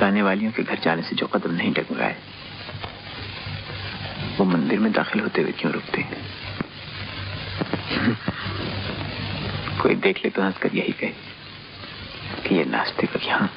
गाने वालियों के घर जाने से जो कदम नहीं डगमगाए, वो मंदिर में दाखिल होते हुए क्यों रुकते? कोई देख ले तो हंसकर यही कहे, कि ये नास्तिक यहाँ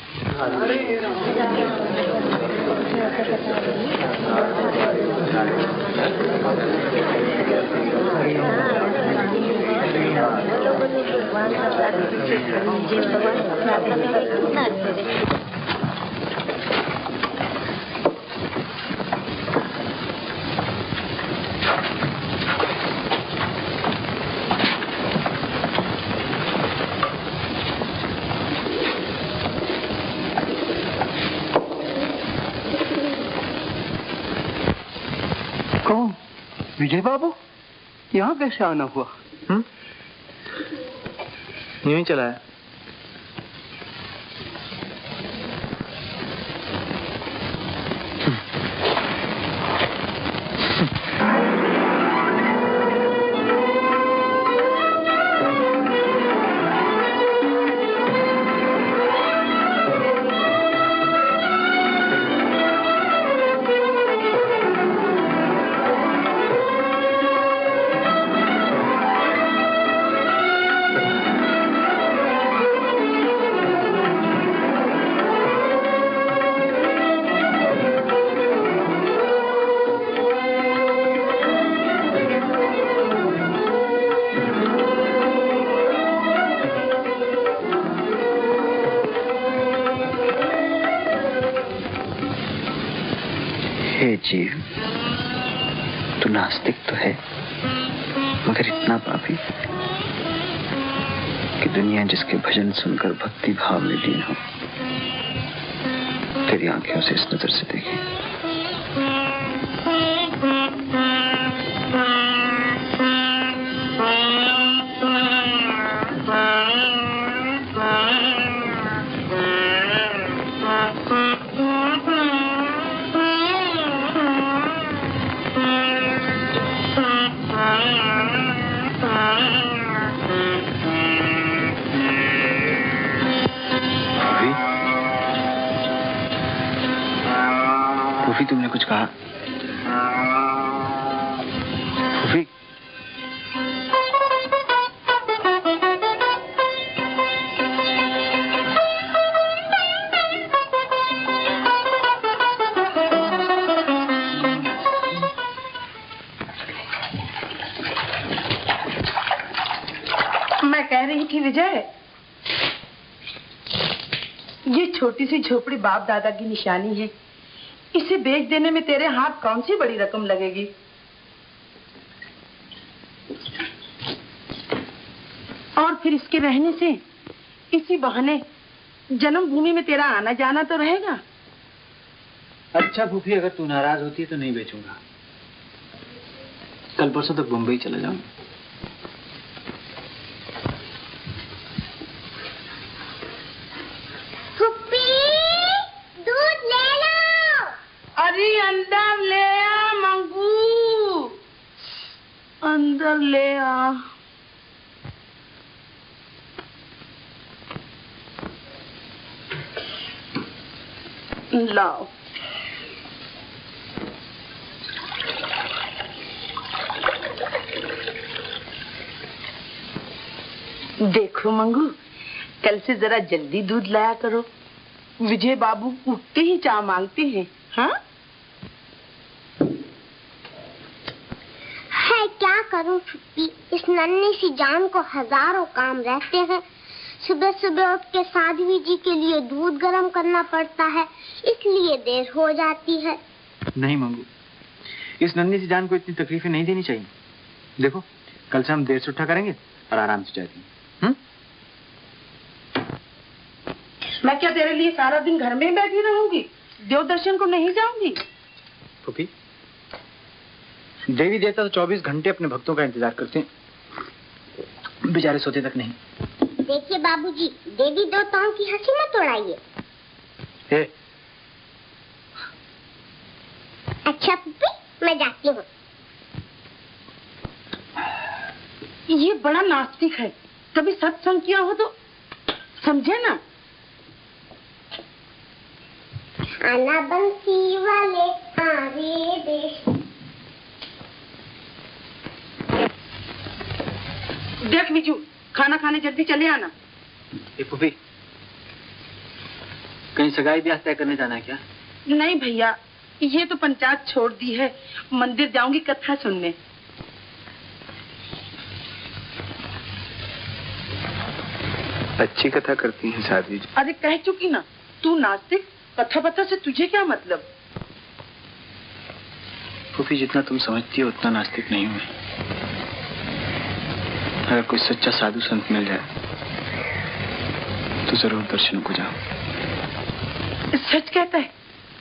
विजय बाबू, यहाँ कैसे आना हुआ? यूं ही चला है। जीव, तू नास्तिक तो है, मगर इतना पापी कि दुनिया जिसके भजन सुनकर भक्ति भाव में लीन हो, तेरी आंखें उसे इस नजर से देखें। फूफी, तुमने कुछ कहा? फूफी, मैं कह रही थी विजय, ये छोटी सी झोपड़ी बाप दादा की निशानी है। इसे बेच देने में तेरे हाथ कौन सी बड़ी रकम लगेगी? और फिर इसके रहने से इसी बहाने जन्मभूमि में तेरा आना जाना तो रहेगा। अच्छा फूफी, अगर तू नाराज होती है तो नहीं बेचूंगा। कल परसों तक मुंबई चला जाऊंगा। अरे अंदर ले आ मंगू, अंदर ले आ। लाओ। देखो मंगू, कल से जरा जल्दी दूध लाया करो। विजय बाबू उठते ही चाय मांगते हैं। हाँ? क्या करूं छुट्टी, इस नन्ही सी जान को हजारों काम रहते हैं। सुबह सुबह उठ के साध्वी जी के लिए दूध गर्म करना पड़ता है, इसलिए देर हो जाती है। नहीं मंगू, इस नन्ही सी जान को इतनी तकलीफें नहीं देनी चाहिए। देखो, कल से हम देर से उठा करेंगे और आराम से जाएंगे। मैं क्या तेरे लिए सारा दिन घर में बैठी रहूंगी? देव दर्शन को नहीं जाऊंगी? फूफी, देवी देवता तो 24 घंटे अपने भक्तों का इंतजार करते हैं, बेचारे सोते तक नहीं। देखिए बाबूजी, देवी देवताओं की हंसी मत उड़ाइए। अच्छा पुप्पी, मैं जाती हूँ। ये बड़ा नास्तिक है, कभी सत्संग किया हो तो समझे ना। आना बंसी वाले आरे देश। देख बिजू, खाना खाने जल्दी चले आना। फूफी, कहीं सगाई ब्याह तय करने जाना है क्या? नहीं भैया, ये तो पंचायत छोड़ दी है, मंदिर जाऊंगी कथा सुनने। अच्छी कथा करती हैं साध्वी जी। अरे कह चुकी ना, तू नास्तिक, कथा पथा से तुझे क्या मतलब? फूफी, जितना तुम समझती हो उतना नास्तिक नहीं हूं। अगर कोई सच्चा साधु संत मिल जाए तो जरूर दर्शन को जाऊं। सच कहता है?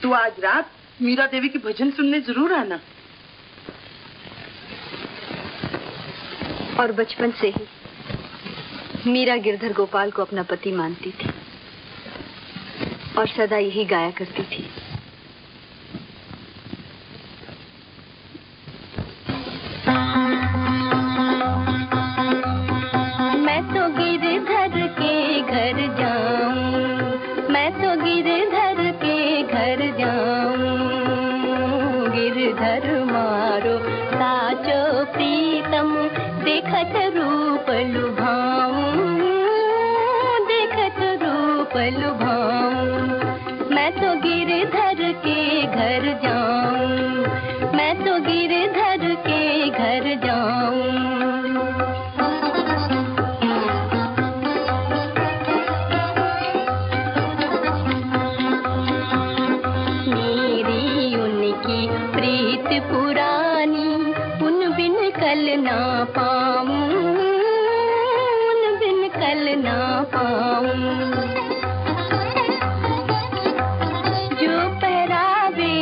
तू आज रात मीरा देवी की भजन सुनने जरूर आना। और बचपन से ही मीरा गिरधर गोपाल को अपना पति मानती थी और सदा यही गाया करती थी। मैं तो गिरधर के घर जाऊं, मैं तो गिरधर के घर जाऊं, गिरधर मारो साचो प्रीतम, देखत रूप लुभाऊं, देखत रूप लुभाऊं। मैं तो गिरधर के घर जाऊं, मैं तो गिरधर के घर जाऊं। मेरी उनकी प्रीत पुरानी, उन बिन कल ना पाऊं, उन बिन कल ना पाऊं। जो पहरावे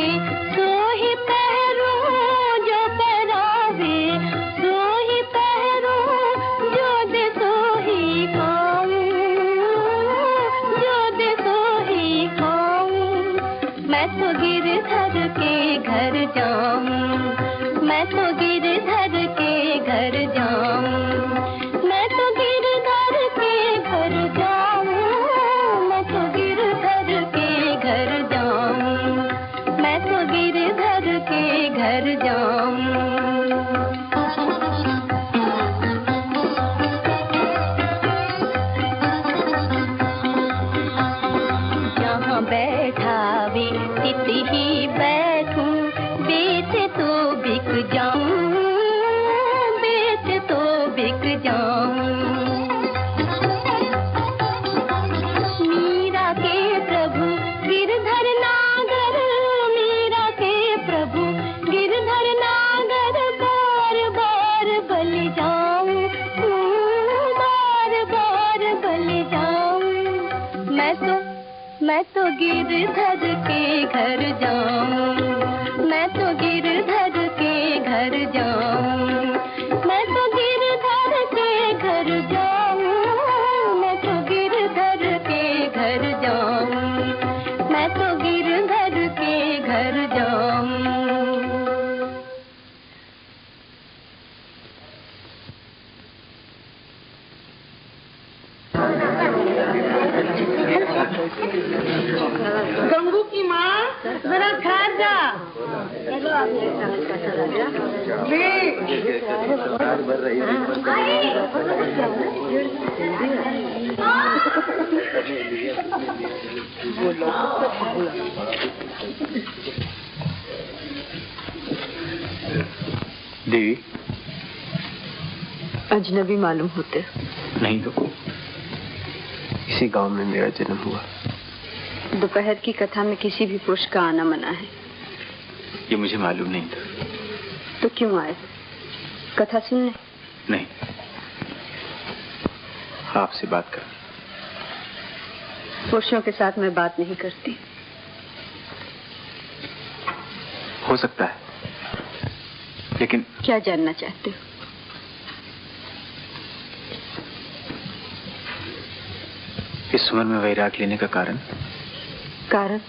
सो ही पहरूं, जो पहरावे सो ही पहरूं, जो दे सो ही खाऊं, जो दे सो ही खाऊं। मैं तो गिरधर के घर जाऊं, मैं तो गिरधर के घर जाऊं, मैं तो गिरधर के घर जाऊं, मैं तो गिरधर के घर जाऊं, मैं तो गिरधर के घर जाऊं। जहाँ बैठावे तित ही बैठूं, बेच तो बिक जाऊं, बेच तो बिक जाऊं। मीरा के प्रभु गिरधर नागर, मीरा के प्रभु गिरधर नागर, बार बार बल जाऊं, बार बार बल जाऊं। मैं तो गिरधर के घर जाऊं, मैं तो गिरधर के घर जाऊं, मैं तो गिरधर के घर जाऊं, मैं तो गिरधर के घर जाऊं, मैं तो गिरधर के घर जाऊं। गंगू की माँ, जरा खा जा। देवी, अजनबी मालूम होते। नहीं तो इसी गांव में मेरा जन्म हुआ। दोपहर की कथा में किसी भी पुरुष का आना मना है। ये मुझे मालूम नहीं था। तो क्यों आए? कथा सुनने? नहीं, आपसे बात कर। पुरुषों के साथ मैं बात नहीं करती। हो सकता है, लेकिन क्या जानना चाहते हो? इस उम्र में वैराग लेने का कारण? कारण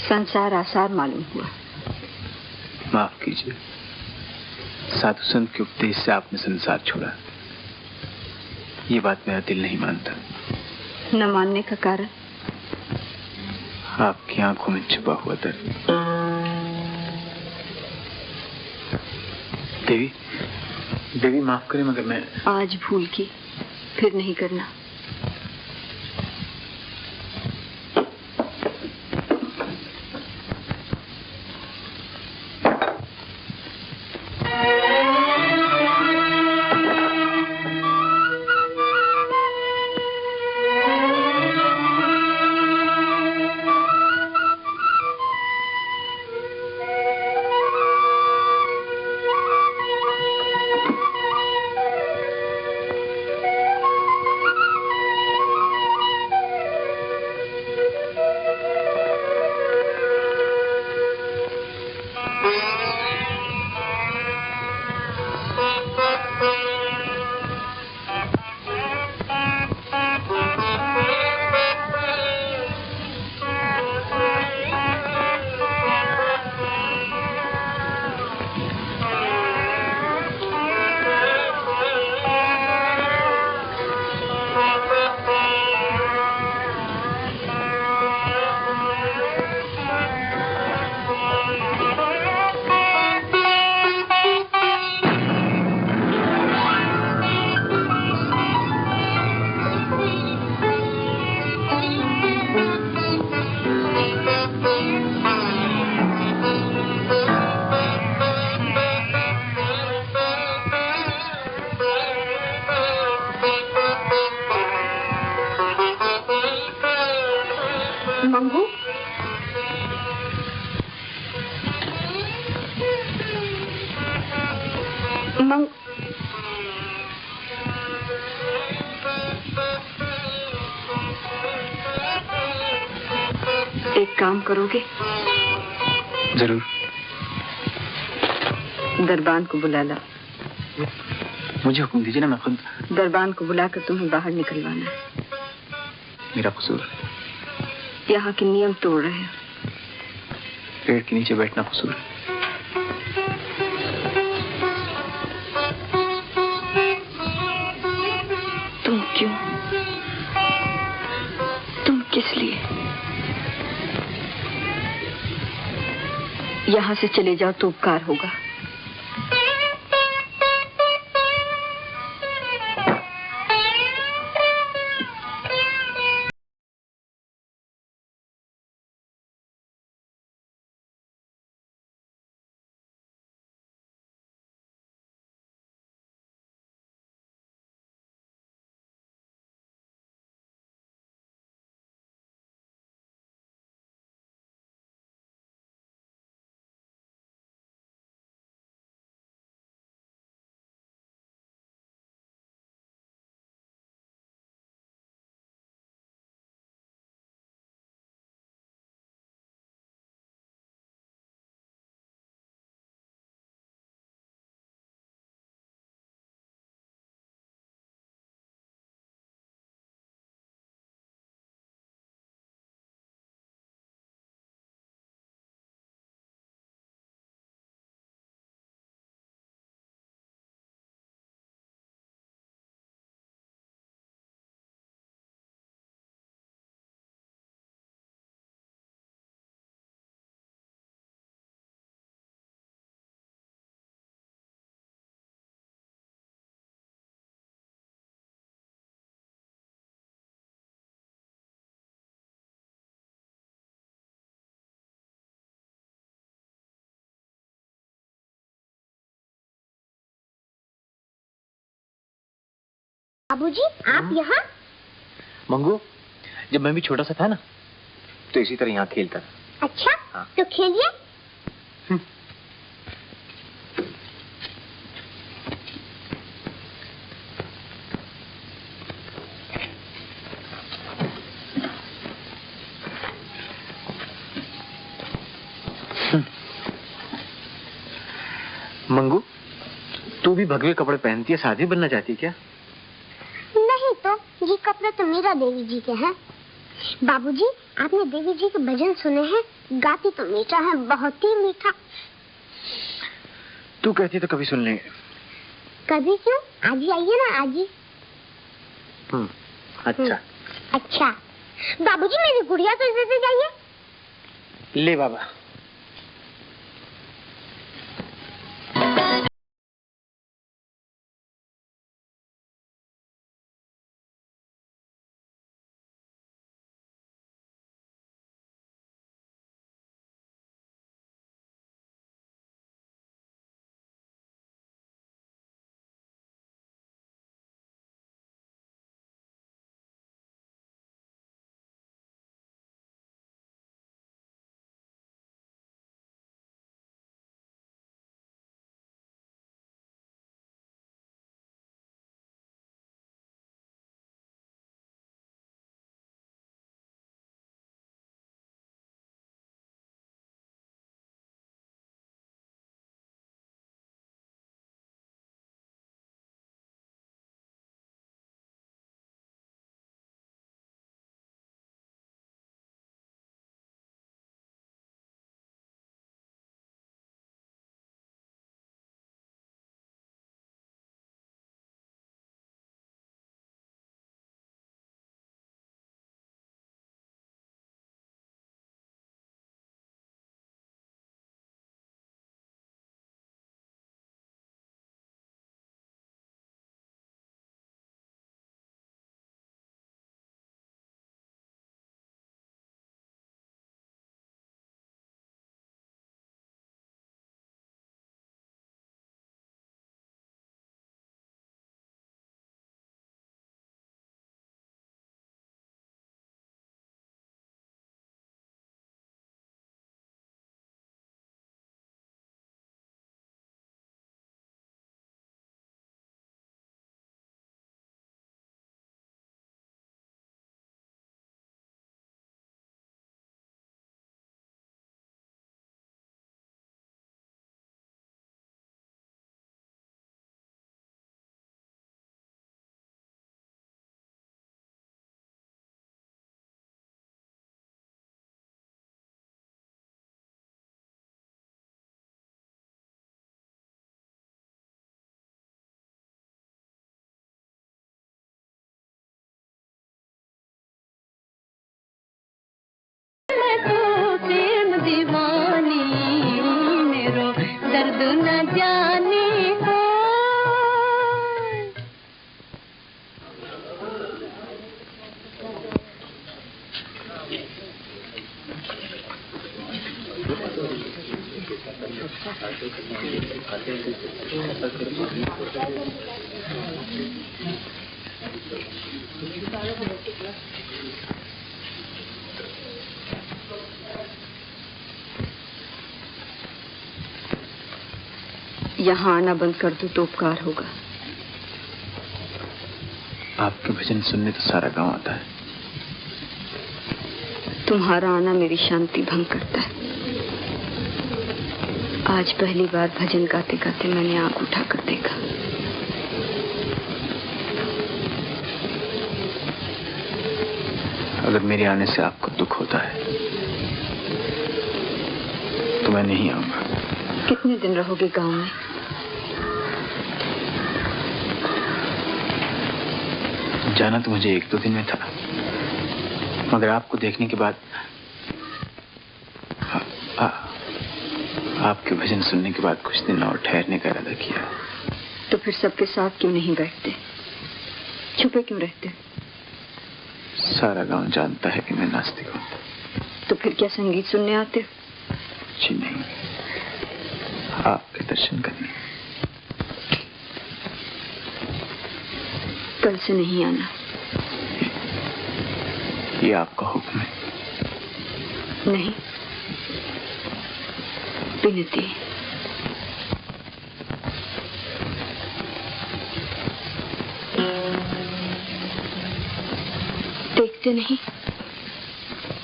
संसार आसार मालूम हुआ। माफ कीजिए, साधु संत के उपदेश से आपने संसार छोड़ा। ये बात मेरा दिल नहीं मानता। न मानने का कारण? आपकी आंखों में छुपा हुआ दर्द। देवी, देवी माफ करें मगर मैं आज भूल की, फिर नहीं करना। मंगू, एक काम करोगे? जरूर। दरबान को बुला ला। मुझे हुक्म दीजिए ना, मैं खुद। दरबान को बुलाकर तुम्हें बाहर निकलवाना है। मेरा कसूर? यहाँ के नियम तोड़ रहे हो। पेड़ के नीचे बैठना कसूर? तुम क्यों? तुम किस लिए? यहाँ से चले जाओ तो उपकार होगा। बाबूजी, आप यहाँ? मंगू, जब मैं भी छोटा सा था ना, तो इसी तरह यहाँ खेलता था। अच्छा, हाँ। तो खेलिए। मंगू, तू भी भगवे कपड़े पहनती है, साधी बनना चाहती है क्या? नहीं तो, ये कपड़े तो मीरा देवी जी के हैं। बाबूजी, आपने देवी जी के भजन सुने हैं? गाती तो मीठा है, बहुत ही मीठा। तू कहती तो कभी सुन लेंगे। कभी क्यों? आज ही आइए ना, आज ही। अच्छा। अच्छा। बाबूजी, मेरी गुड़िया तो इधर से जाइए। ले बाबा। जाने हो। यहाँ आना बंद कर दो तो उपकार होगा। आपके भजन सुनने तो सारा गांव आता है। तुम्हारा आना मेरी शांति भंग करता है। आज पहली बार भजन गाते गाते मैंने आंख उठाकर देखा। अगर मेरे आने से आपको दुख होता है तो मैं नहीं आऊंगा। कितने दिन रहोगे गांव में? जाना तो मुझे 1-2 दिन में था, मगर आपको देखने के बाद आपके भजन सुनने के बाद कुछ दिन और ठहरने का इरादा किया। तो फिर सबके साथ क्यों नहीं बैठते? छुपे क्यों रहते? सारा गांव जानता है कि मैं नास्तिक हूँ। तो फिर क्या संगीत सुनने आते हो? जी नहीं, आपके दर्शन करने। कल से नहीं आना। ये आपका हुक्म है? नहीं, विनती। देखते नहीं,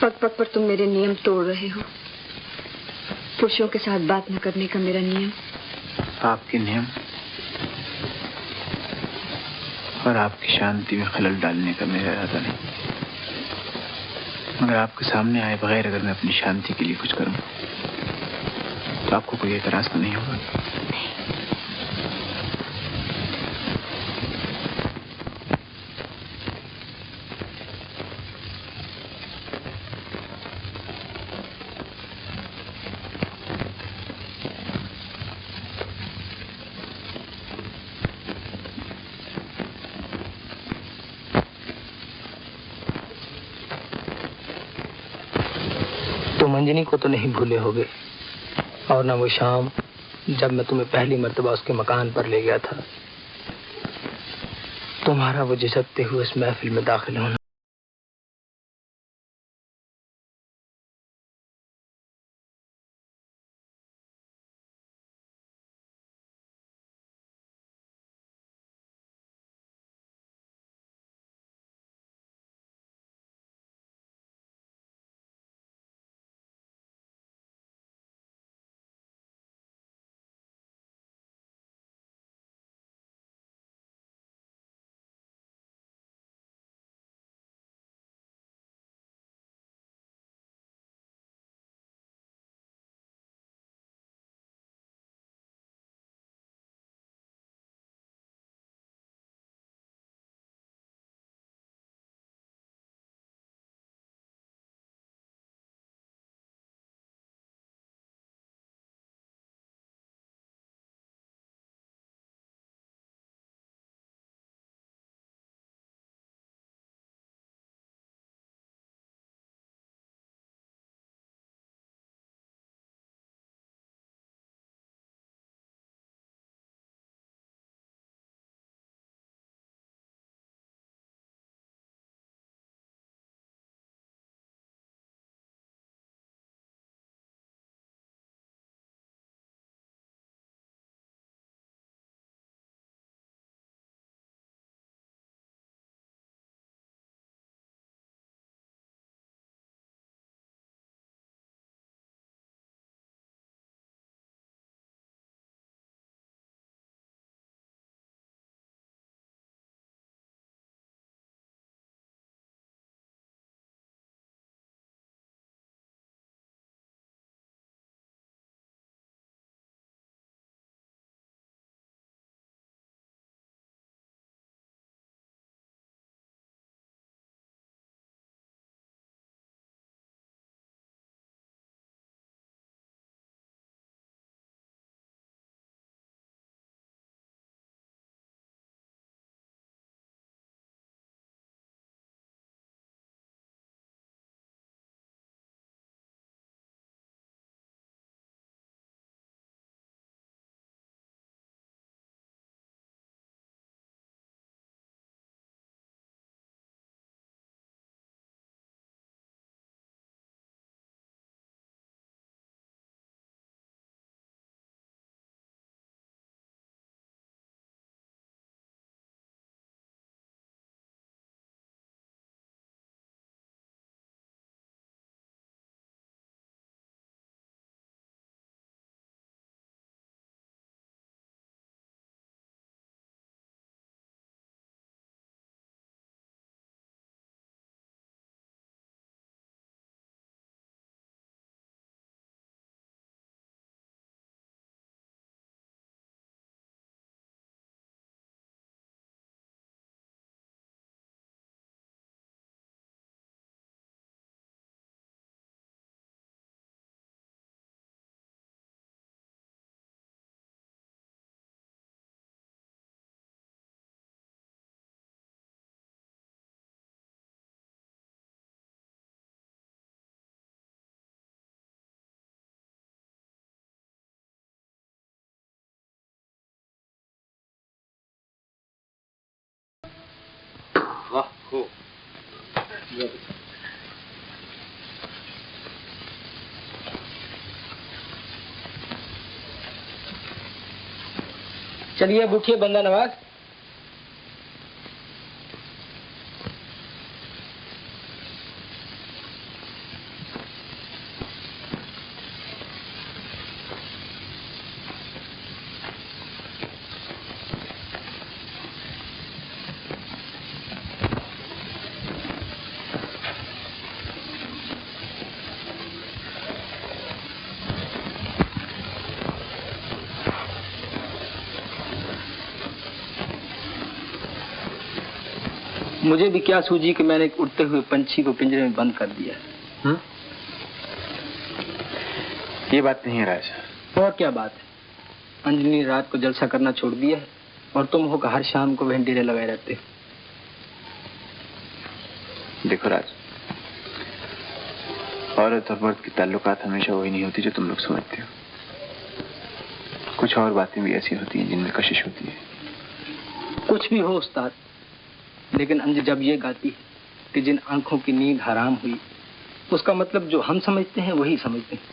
पग पग पर तुम मेरे नियम तोड़ रहे हो। पुरुषों के साथ बात न करने का मेरा नियम। आपके नियम और आपकी शांति में खलल डालने का मेरा इरादा नहीं, मगर आपके सामने आए बगैर अगर मैं अपनी शांति के लिए कुछ करूं तो आपको कोई एतराज तो नहीं होगा? तुम अंजनी को तो नहीं भूले होगे, और न वो शाम जब मैं तुम्हें पहली मर्तबा उसके मकान पर ले गया था। तुम्हारा वो झिझकते हुए इस महफिल में दाखिल होना। वाह हो। चलिए अब उठिए बंदा नवाज। मुझे भी क्या सूझी कि मैंने एक उड़ते हुए पंछी को पिंजरे में बंद कर दिया। ये बात नहीं है राजा। और क्या बात है? अंजलि ने रात को जलसा करना छोड़ दिया है और तुम हो हर शाम को वहीं डेरे लगाए रहते हो। देखो राज, औरत और मर्द की ताल्लुकात हमेशा वही नहीं होती जो तुम लोग समझते हो। कुछ और बातें भी ऐसी होती हैं जिनमें कशिश होती है। कुछ भी हो उस्ताद, लेकिन अंज जब ये गाती है कि जिन आंखों की नींद हराम हुई, उसका मतलब जो हम समझते हैं वही समझते हैं।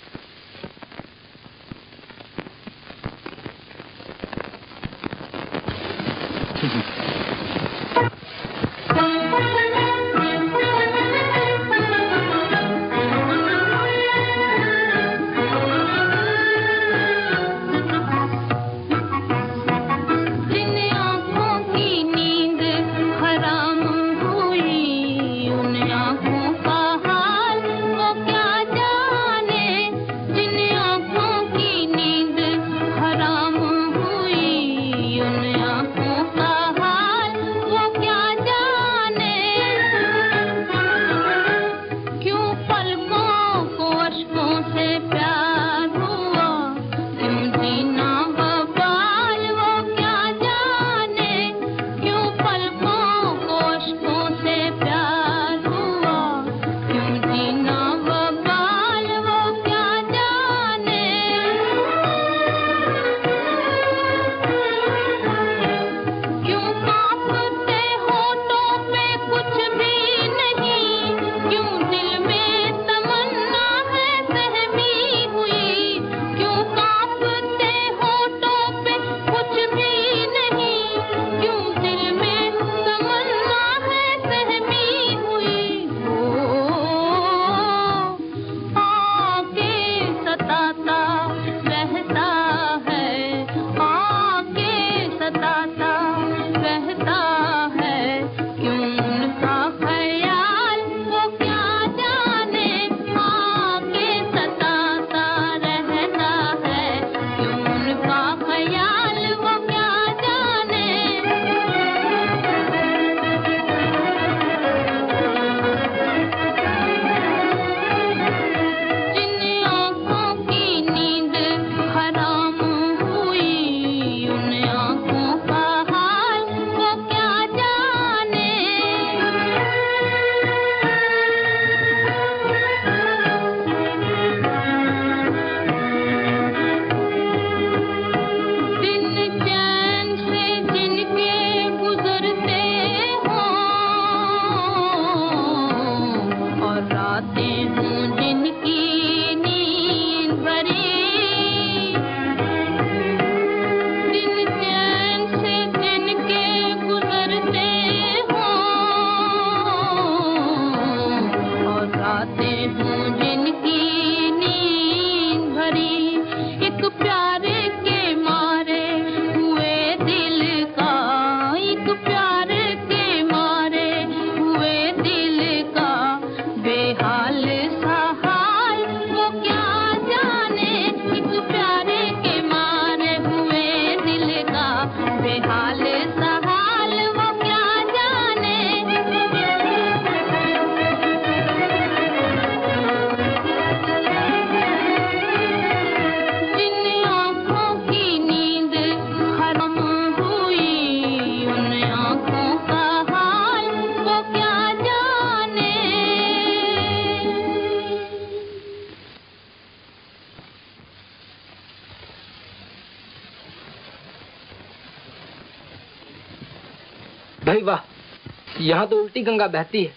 यहाँ तो उल्टी गंगा बहती है।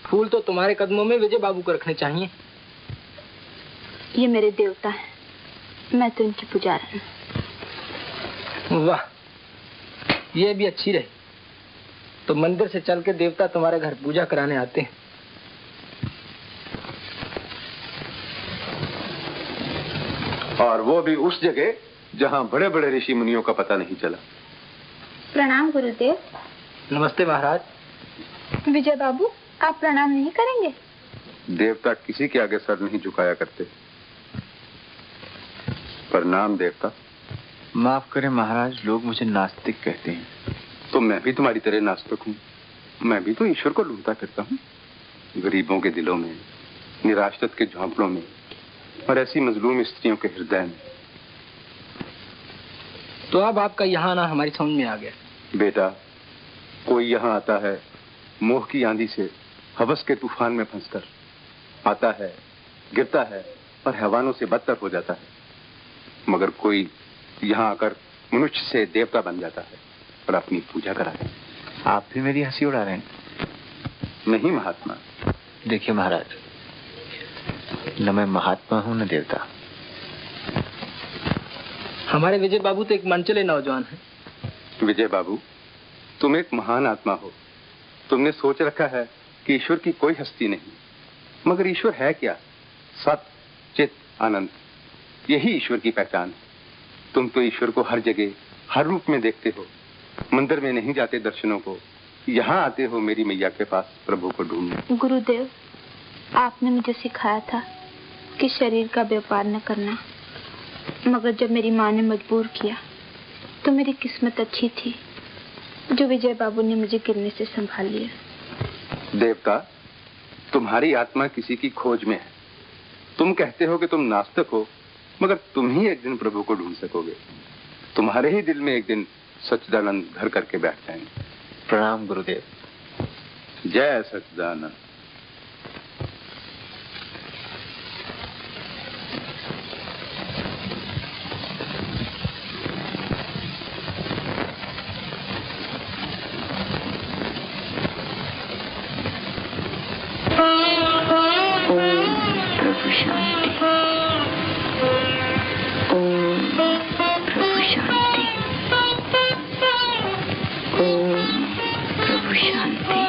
फूल तो तुम्हारे कदमों में विजय बाबू को रखने चाहिए। ये मेरे देवता हैं, मैं तो इनकी पुजारी हूँ। वाह, ये भी अच्छी रही। तो मंदिर से चल के देवता तुम्हारे घर पूजा कराने आते हैं। और वो भी उस जगह जहाँ बड़े बड़े ऋषि मुनियों का पता नहीं चला। प्रणाम गुरुदेव। नमस्ते महाराज। विजय बाबू, आप प्रणाम नहीं करेंगे? देवता किसी के आगे सर नहीं झुकाया करते। प्रणाम देवता। माफ करें महाराज, लोग मुझे नास्तिक कहते हैं। तो मैं भी तुम्हारी तरह नास्तिक हूँ। मैं भी तो ईश्वर को ढूंढता फिरता हूँ, गरीबों के दिलों में, निराश्रित के झोंपड़ों में, और ऐसी मजलूम स्त्रियों के हृदय में। तो अब आपका यहाँ आना हमारी समझ में आ गया। बेटा, कोई यहाँ आता है मोह की आंधी से हवस के तूफान में फंसकर, आता है, गिरता है और हैवानों से बदतर हो जाता है। मगर कोई यहाँ आकर मनुष्य से देवता बन जाता है और अपनी पूजा कराता है। आप भी मेरी हंसी उड़ा रहे हैं? नहीं महात्मा। देखिए महाराज, न मैं महात्मा हूँ न देवता। हमारे विजय बाबू तो एक मनचले नौजवान हैं। विजय बाबू, तुम एक महान आत्मा हो। तुमने सोच रखा है कि ईश्वर की कोई हस्ती नहीं, मगर ईश्वर है क्या? सत, चित, आनंद, यही ईश्वर की पहचान है। तुम तो ईश्वर को हर जगह, हर रूप में देखते हो। मंदिर में नहीं जाते दर्शनों को, यहाँ आते हो मेरी मैया के पास प्रभु को ढूंढने। गुरुदेव, आपने मुझे सिखाया था कि शरीर का व्यापार न करना, मगर जब मेरी माँ ने मजबूर किया तो मेरी किस्मत अच्छी थी जो विजय बाबू ने मुझे गिरने से संभाल लिया। देवता, तुम्हारी आत्मा किसी की खोज में है। तुम कहते हो कि तुम नास्तिक हो, मगर तुम ही एक दिन प्रभु को ढूंढ सकोगे। तुम्हारे ही दिल में एक दिन सच्चिदानंद घर करके बैठ जाएंगे। प्रणाम गुरुदेव। जय सच्चिदानंद। प्रभु शांति। ओम प्रभु शांति। ओम प्रभु शांति।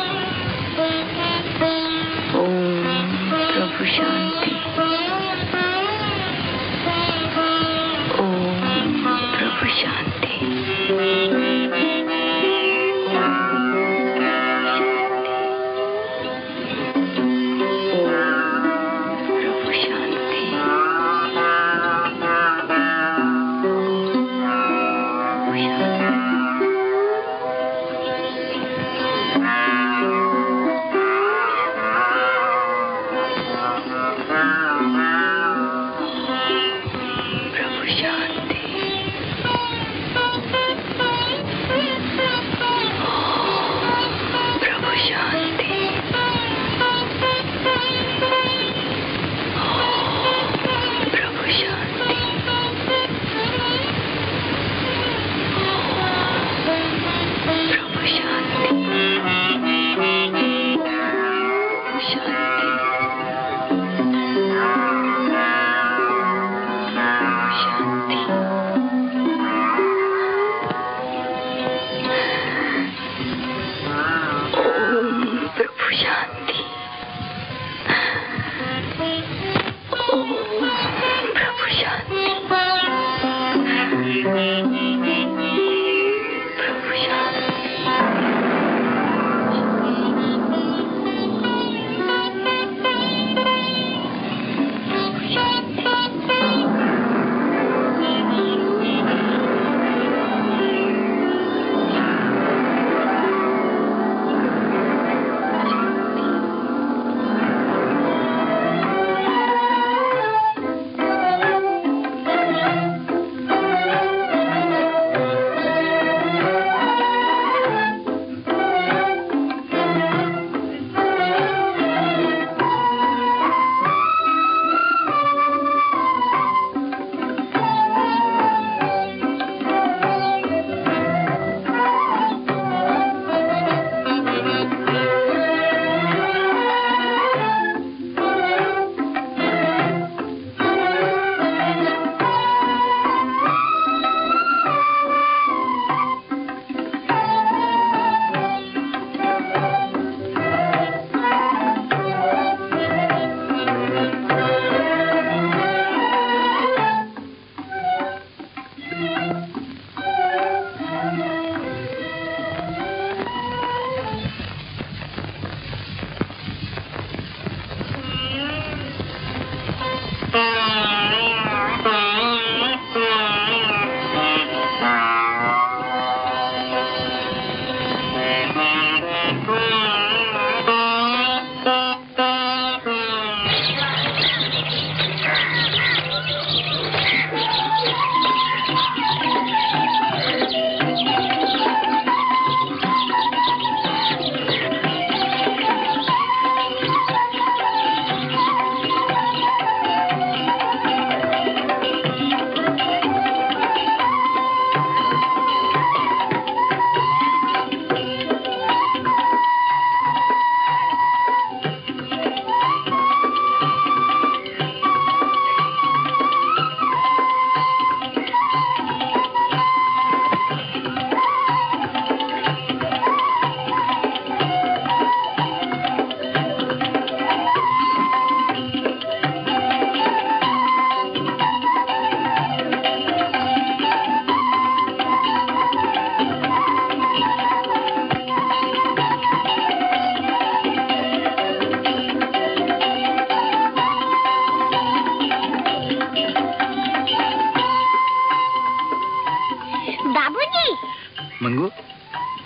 मंगू,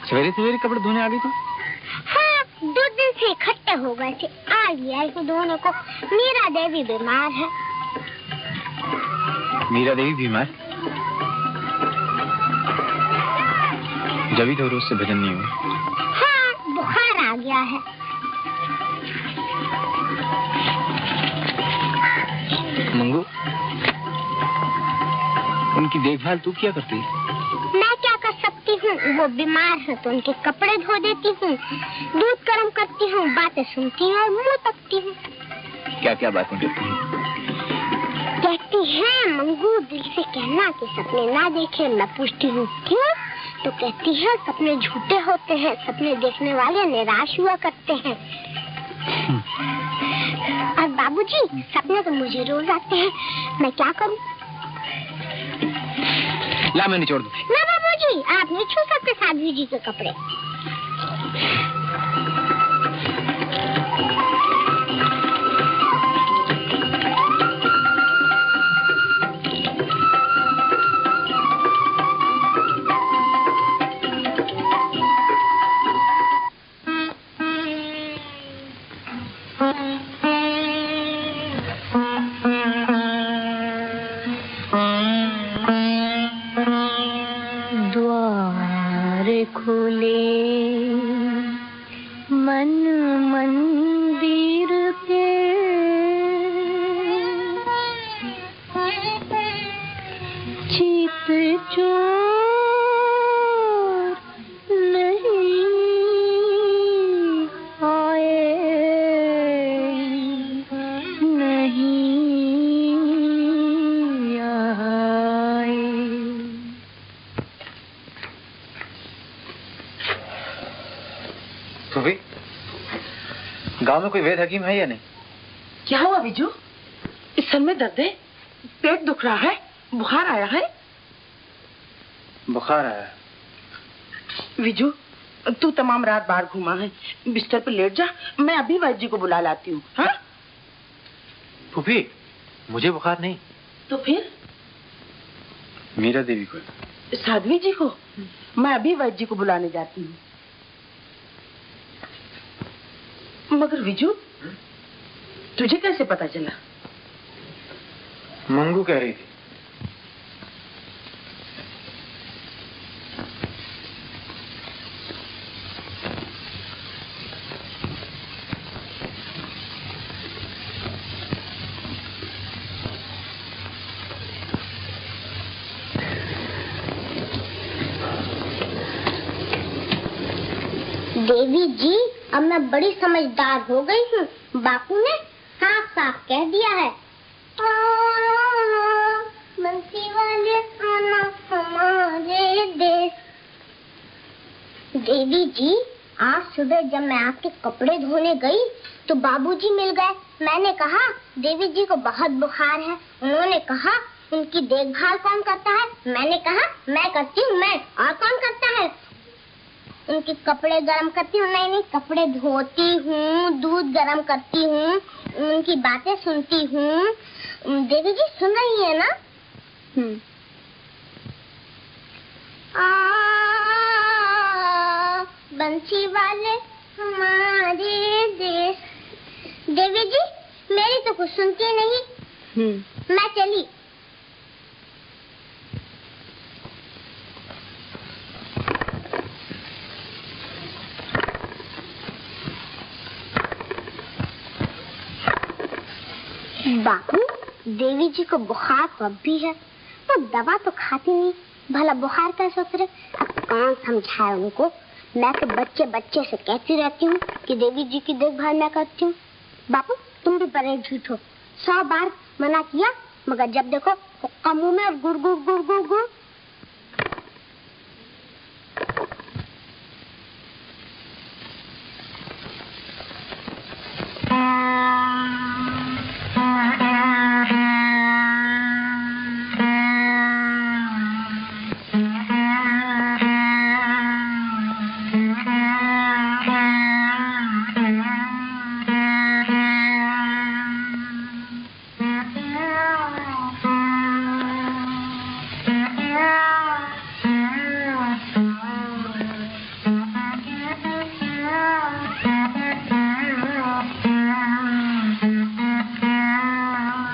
सवेरे सवेरे कपड़े धोने आ गई तू? हाँ, 2 दिन से इकट्ठे हो गए थे। आ गया इसे धोने को। मीरा देवी बीमार है। मीरा देवी बीमार? जब ही तो रोज से भजन नहीं हुआ। हाँ, बुखार आ गया है। मंगू, उनकी देखभाल तू क्या करती है? मैं क्या कर सकती हूँ? वो बीमार है तो उनके कपड़े धो देती हूँ, दूध गर्म करती हूँ, बातें सुनती हूँ और मुंह तकती हूँ। क्या क्या बातें करती है? कहती है मंगू दिल से कहना कि सपने ना देखे। मैं पूछती हूँ क्यों? तो कहती है सपने झूठे होते हैं, सपने देखने वाले निराश हुआ करते हैं। और बाबूजी, सपने तो मुझे रोज आते हैं, मैं क्या करूँ? ला मैं निचोड़ दूं। ना बाबूजी, आप नहीं छू सकते साध्वी जी के कपड़े। खोले मन मंदिर के, चित चोर नहीं आए, नहीं आए। सुभी, गांव में कोई वैद हकीम है या नहीं? क्या हुआ बिजू? इस सर में दर्द है, पेट दुख रहा है, बुखार आया है? बुखार आया है। विजू, तू तमाम रात बाहर घूमा है, बिस्तर पे लेट जा, मैं अभी वैद्य जी को बुला लाती हूँ। हाँ? फूफी, मुझे बुखार नहीं। तो फिर? मीरा देवी को। साध्वी जी को? मैं अभी वैद्य जी को बुलाने जाती हूँ। मगर विजू, तुझे कैसे पता चला? मंगू कह रही थी। देवी जी, अब मैं बड़ी समझदार हो गई हूँ। बापू ने साफ साफ कह दिया है, बंसी वाले आना हमारे देश। देवी जी, आज सुबह जब मैं आपके कपड़े धोने गई तो बाबूजी मिल गए। मैंने कहा देवी जी को बहुत बुखार है। उन्होंने कहा उनकी देखभाल कौन करता है? मैंने कहा मैं करती हूँ। मैं, और कौन करता है? उनके कपड़े गरम करती हूँ। नहीं, कपड़े धोती हूँ, दूध गरम करती हूँ, उनकी बातें सुनती हूँ। देवी जी सुन रही है ना? बंसी वाले हमारे देश। सुनती नहीं। मैं चली। बापू, देवी जी को बुखार तो अब भी है, वो दवा तो खाती नहीं, भला बुखार कैसे उतरे? अब कौन समझाए उनको? मैं तो बच्चे बच्चे से कहती रहती हूँ कि देवी जी की देखभाल मैं करती हूँ। बापू, तुम भी बड़े झूठ हो, 100 बार मना किया, मगर जब देखो हुक्का मुंह में और गुड़ गुड़ गुड़ गुड़ गुड़।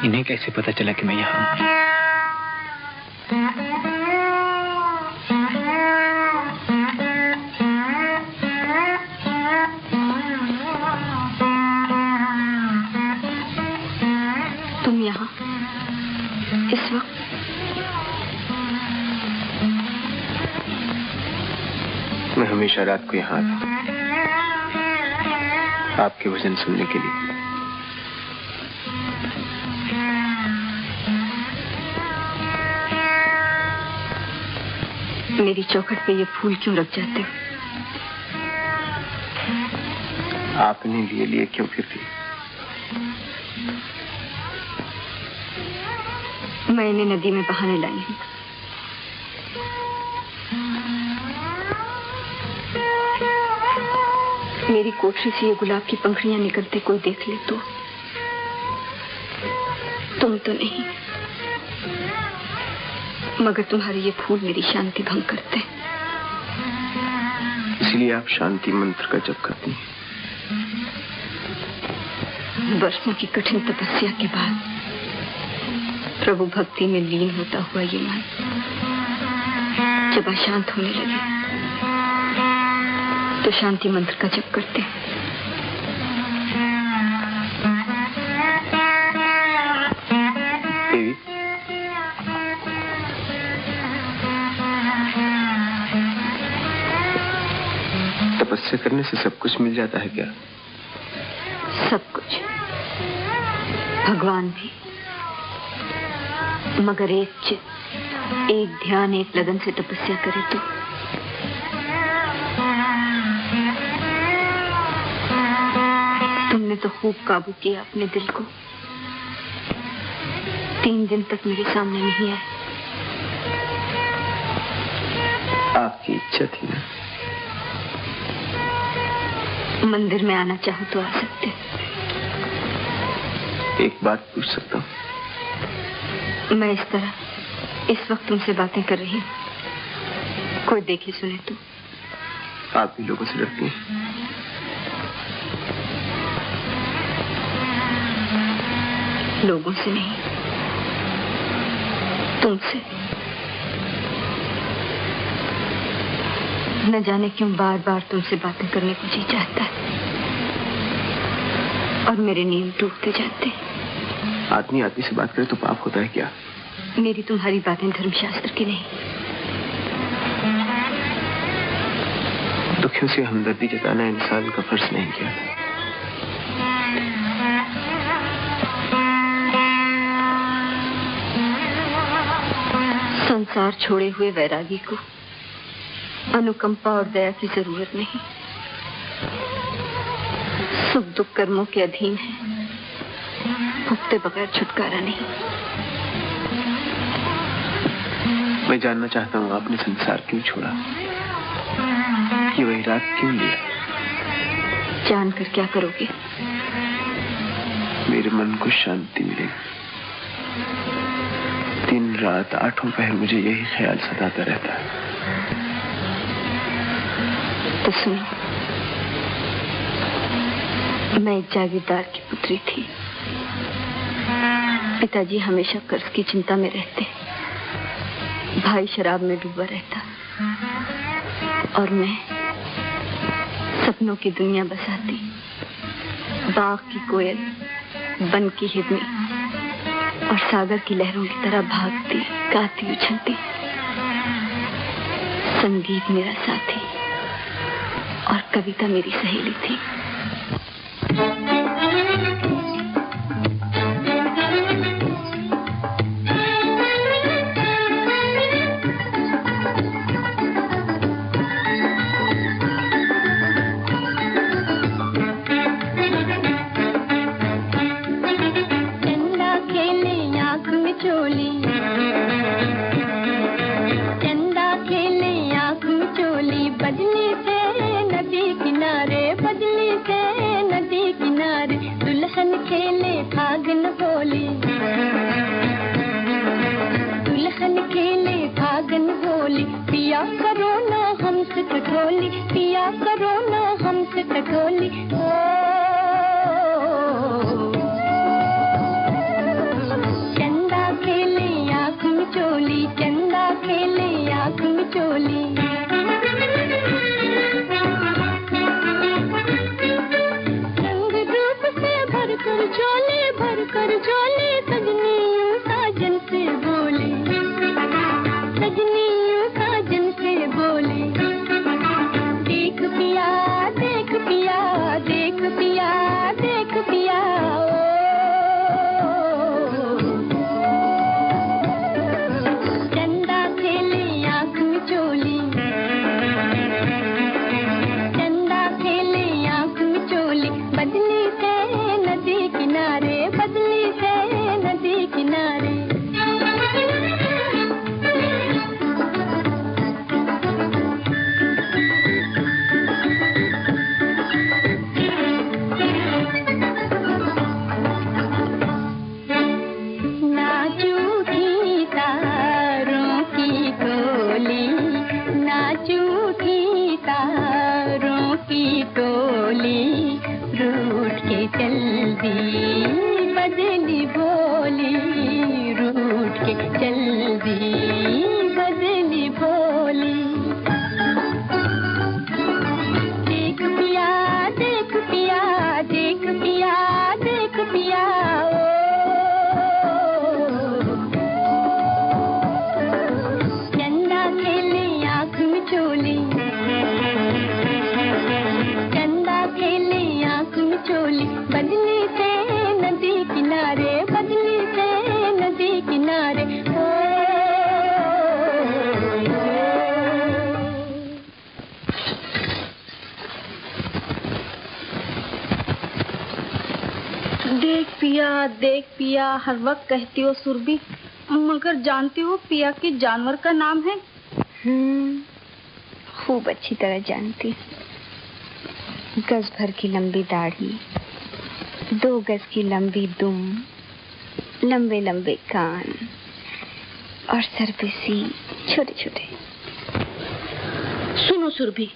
इन्हें कैसे पता चला कि मैं यहाँ हूँ? तुम यहाँ इस वक्त? मैं हमेशा रात को यहाँ आता हूँ आपके भजन सुनने के लिए। मेरी चौखट पे ये फूल क्यों रख जाते हो? आप इन्हें लिए लिए क्यों फिरती? मैं इन्हें नदी में बहाने लाई हूँ। मेरी कोठरी से ये गुलाब की पंखुड़ियां निकलते कोई देख ले तो? तुम तो नहीं, मगर तुम्हारे ये फूल मेरी शांति भंग करते। इसलिए आप शांति मंत्र का जप करती हैं। वर्षों की कठिन तपस्या के बाद प्रभु भक्ति में लीन होता हुआ ये मन जब अशांत होने लगे तो शांति मंत्र का जप करते हैं। देवी, तपस्या करने से सब कुछ मिल जाता है क्या? सब कुछ, भगवान भी, मगर एक चित्त, एक ध्यान, एक लगन से तपस्या करे तो। तुमने तो खूब काबू किया अपने दिल को। 3 दिन तक मेरे सामने नहीं आए। आपकी इच्छा थी ना? मंदिर में आना चाहो तो आ सकते। एक बात पूछ सकता हूँ? मैं इस तरह इस वक्त तुमसे बातें कर रही हूँ, कोई देखे सुने तो? आप भी लोगों से डरती हैं? लोगों से नहीं, तुमसे। न जाने क्यों बार बार तुमसे बातें करने को जी चाहता है और मेरे नियम टूटते जाते। आदमी आदमी से बात करे तो पाप होता है क्या? मेरी तुम्हारी बातें धर्मशास्त्र की नहीं। दुखियों से हमदर्दी जताना इंसान का फर्ज नहीं क्या? संसार छोड़े हुए वैरागी को अनुकंपा और दया की जरूरत नहीं। सुख दुख कर्मों के अधीन है, भुगते बगैर छुटकारा नहीं। मैं जानना चाहता हूँ आपने संसार क्यों छोड़ा? ये वैराग क्यों लिया? जानकर क्या करोगे? मेरे मन को शांति मिलेगी। दिन रात 8 पहर मुझे यही ख्याल सताता रहता है। तो सुनो, मैं एक जागीरदार की पुत्री थी। पिताजी हमेशा कर्ज की चिंता में रहते, भाई शराब में डूबा रहता और मैं सपनों की दुनिया बसाती, बाग की कोयल, वन की हिरनी और सागर की लहरों की तरह भागती, गाती, उछलती। संगीत मेरा साथी और कविता मेरी सहेली थी। देख पिया हर वक्त कहती हो सुरभि, मगर जानती हो पिया के जानवर का नाम है? खूब अच्छी तरह जानती। गज भर की लंबी दाढ़ी, 2 गज की लंबी दुम, लंबे लंबे कान और सर पे सी छोटे छोटे। सुनो सुरभि,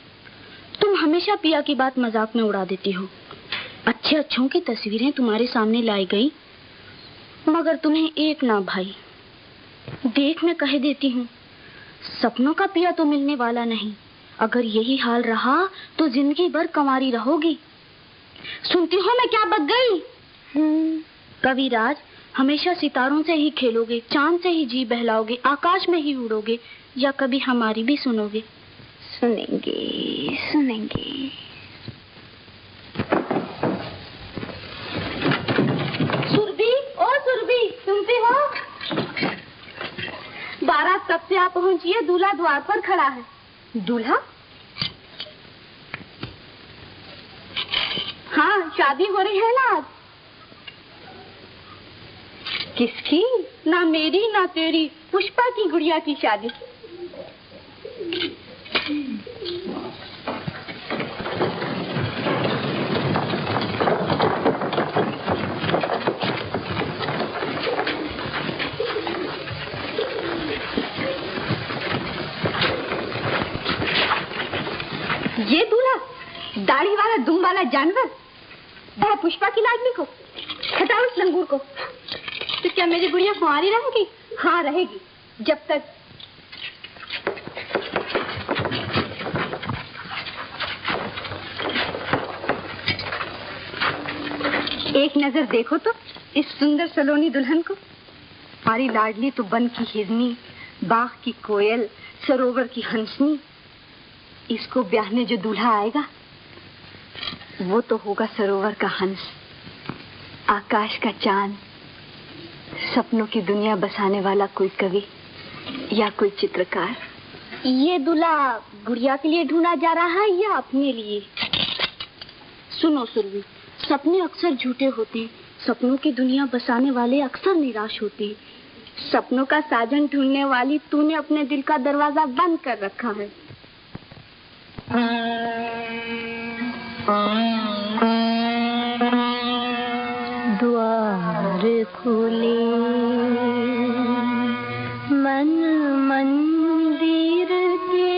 तुम हमेशा पिया की बात मजाक में उड़ा देती हो। अच्छे अच्छों की तस्वीरें तुम्हारे सामने लाई गई, मगर तुम्हें एक ना भाई। देख मैं कह देती हूँ, सपनों का पिया तो मिलने वाला नहीं। अगर यही हाल रहा तो जिंदगी भर कंवारी रहोगी। सुनती हो मैं क्या बक गई? कविराज, हमेशा सितारों से ही खेलोगे, चांद से ही जी बहलाओगे, आकाश में ही उड़ोगे, या कभी हमारी भी सुनोगे? सुनेंगे सुनेंगे। सुनती हो? बारात कब से आ पहुंची है, दूल्हा द्वार पर खड़ा है। दूल्हा? हाँ, शादी हो रही है ना आज। किसकी? ना मेरी ना तेरी, पुष्पा की गुड़िया की शादी। ये दूल्हा, दाढ़ी वाला दुम वाला जानवर, पुष्पा की लाडली को, हटाओ इस लंगूर को। क्या मेरी गुड़िया कुंवारी रहेगी? हाँ रहेगी, जब तक एक नजर देखो तो इस सुंदर सलोनी दुल्हन को। हमारी लाडली तो बन की हिरनी, बाग की कोयल, सरोवर की हंसनी। इसको ब्याहने जो दूल्हा आएगा वो तो होगा सरोवर का हंस, आकाश का चांद, सपनों की दुनिया बसाने वाला कोई कवि या कोई चित्रकार। ये दूल्हा गुड़िया के लिए ढूंढा जा रहा है या अपने लिए? सुनो सुरभि, सपने अक्सर झूठे होते, सपनों की दुनिया बसाने वाले अक्सर निराश होते। सपनों का साजन ढूंढने वाली तूने अपने दिल का दरवाजा बंद कर रखा है। द्वार खुले मन मंदिर के,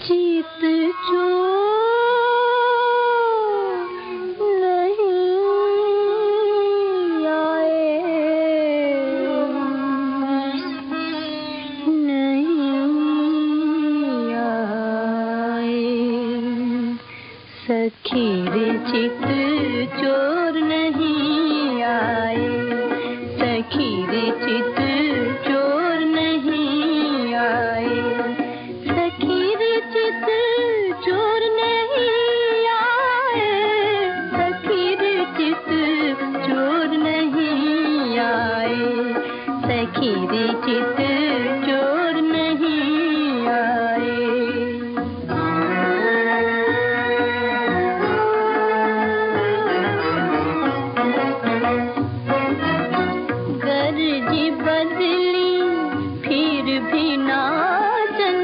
चित चोर नहीं आए, नहीं आए। सखी रे चित चोर नहीं आए, सखी रे चित चोर नहीं आए, सखी रे चित चोर नहीं आए, सखी रे चित चोर नहीं आए, सखी रे चित चोर नहीं आए। गर्जी बदली फिर भी नाचन,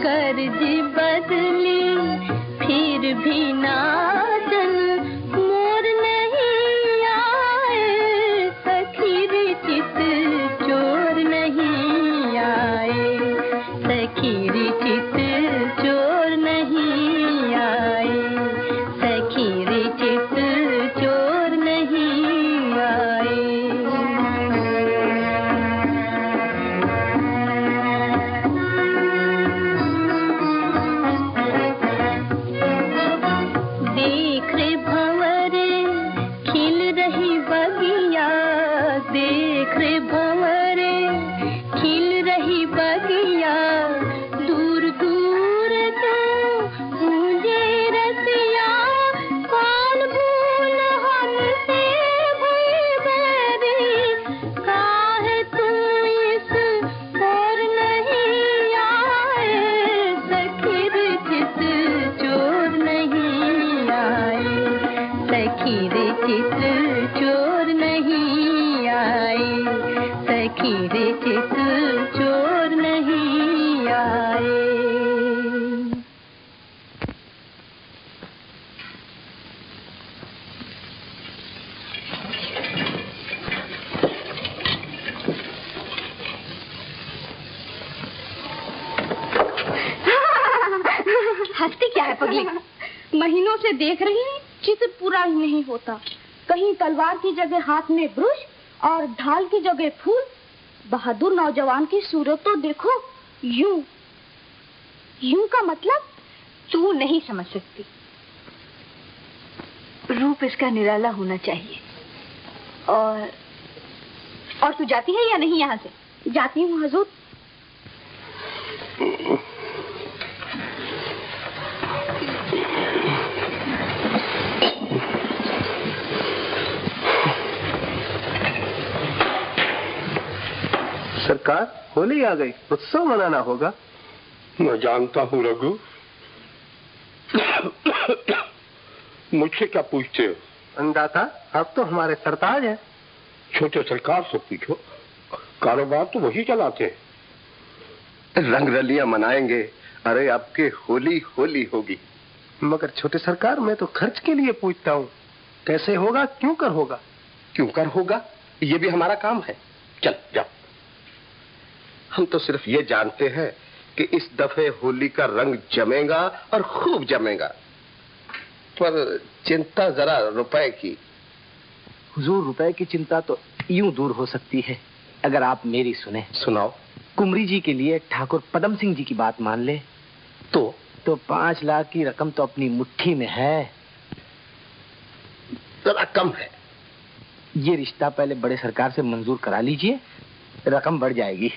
गर्जी बदली फिर भी नाचन, मोर नहीं आए, सखी रे चित चोर नहीं आए, सखी रे चित चोर नहीं आए, सखी रे चित चोर नहीं आए। देख रे भंवरे खिल रही बगिया, देख रे भंवरे खिल रही बगिया, दूर दूर तो मुझे रसिया, कौन भूल हमसे भई बैरी, काहे तुम इस ओर नहीं आए, सखी रे चित चोर नहीं आए, सखी रे चित चोर नहीं आए, सखी रे चित चोर नहीं आए। हंसती क्या है पगली? महीनों से देख रही हूँ, चित्र पूरा ही नहीं होता। कहीं तलवार की जगह हाथ में ब्रुश और ढाल की जगह फूल। बहादुर नौजवान की सूरत तो देखो, यूं यूं का मतलब तू नहीं समझ सकती। रूप इसका निराला होना चाहिए। और तू जाती है या नहीं यहाँ से? जाती हूँ हुजूर। सरकार, होली आ गई, उत्सव मनाना होगा। मैं जानता हूँ रघु। मुझसे क्या पूछते हो? अन्नदाता, आप तो हमारे सरताज हैं। छोटे सरकार से पूछो, कारोबार तो वही चलाते हैं। रंग रलियां मनाएंगे। अरे आपके होली होली होगी। मगर छोटे सरकार, मैं तो खर्च के लिए पूछता हूँ। कैसे होगा, क्यों कर होगा? क्यों कर होगा, ये भी हमारा काम है। चल जाओ। हम तो सिर्फ ये जानते हैं कि इस दफे होली का रंग जमेगा और खूब जमेगा। पर चिंता जरा रुपए की। हुजूर, रुपए की चिंता तो यूं दूर हो सकती है अगर आप मेरी सुने। सुनाओ। कुमरी जी के लिए ठाकुर पदम सिंह जी की बात मान ले तो 5 लाख की रकम तो अपनी मुट्ठी में है। जरा कम है। ये रिश्ता पहले बड़े सरकार से मंजूर करा लीजिए, रकम बढ़ जाएगी।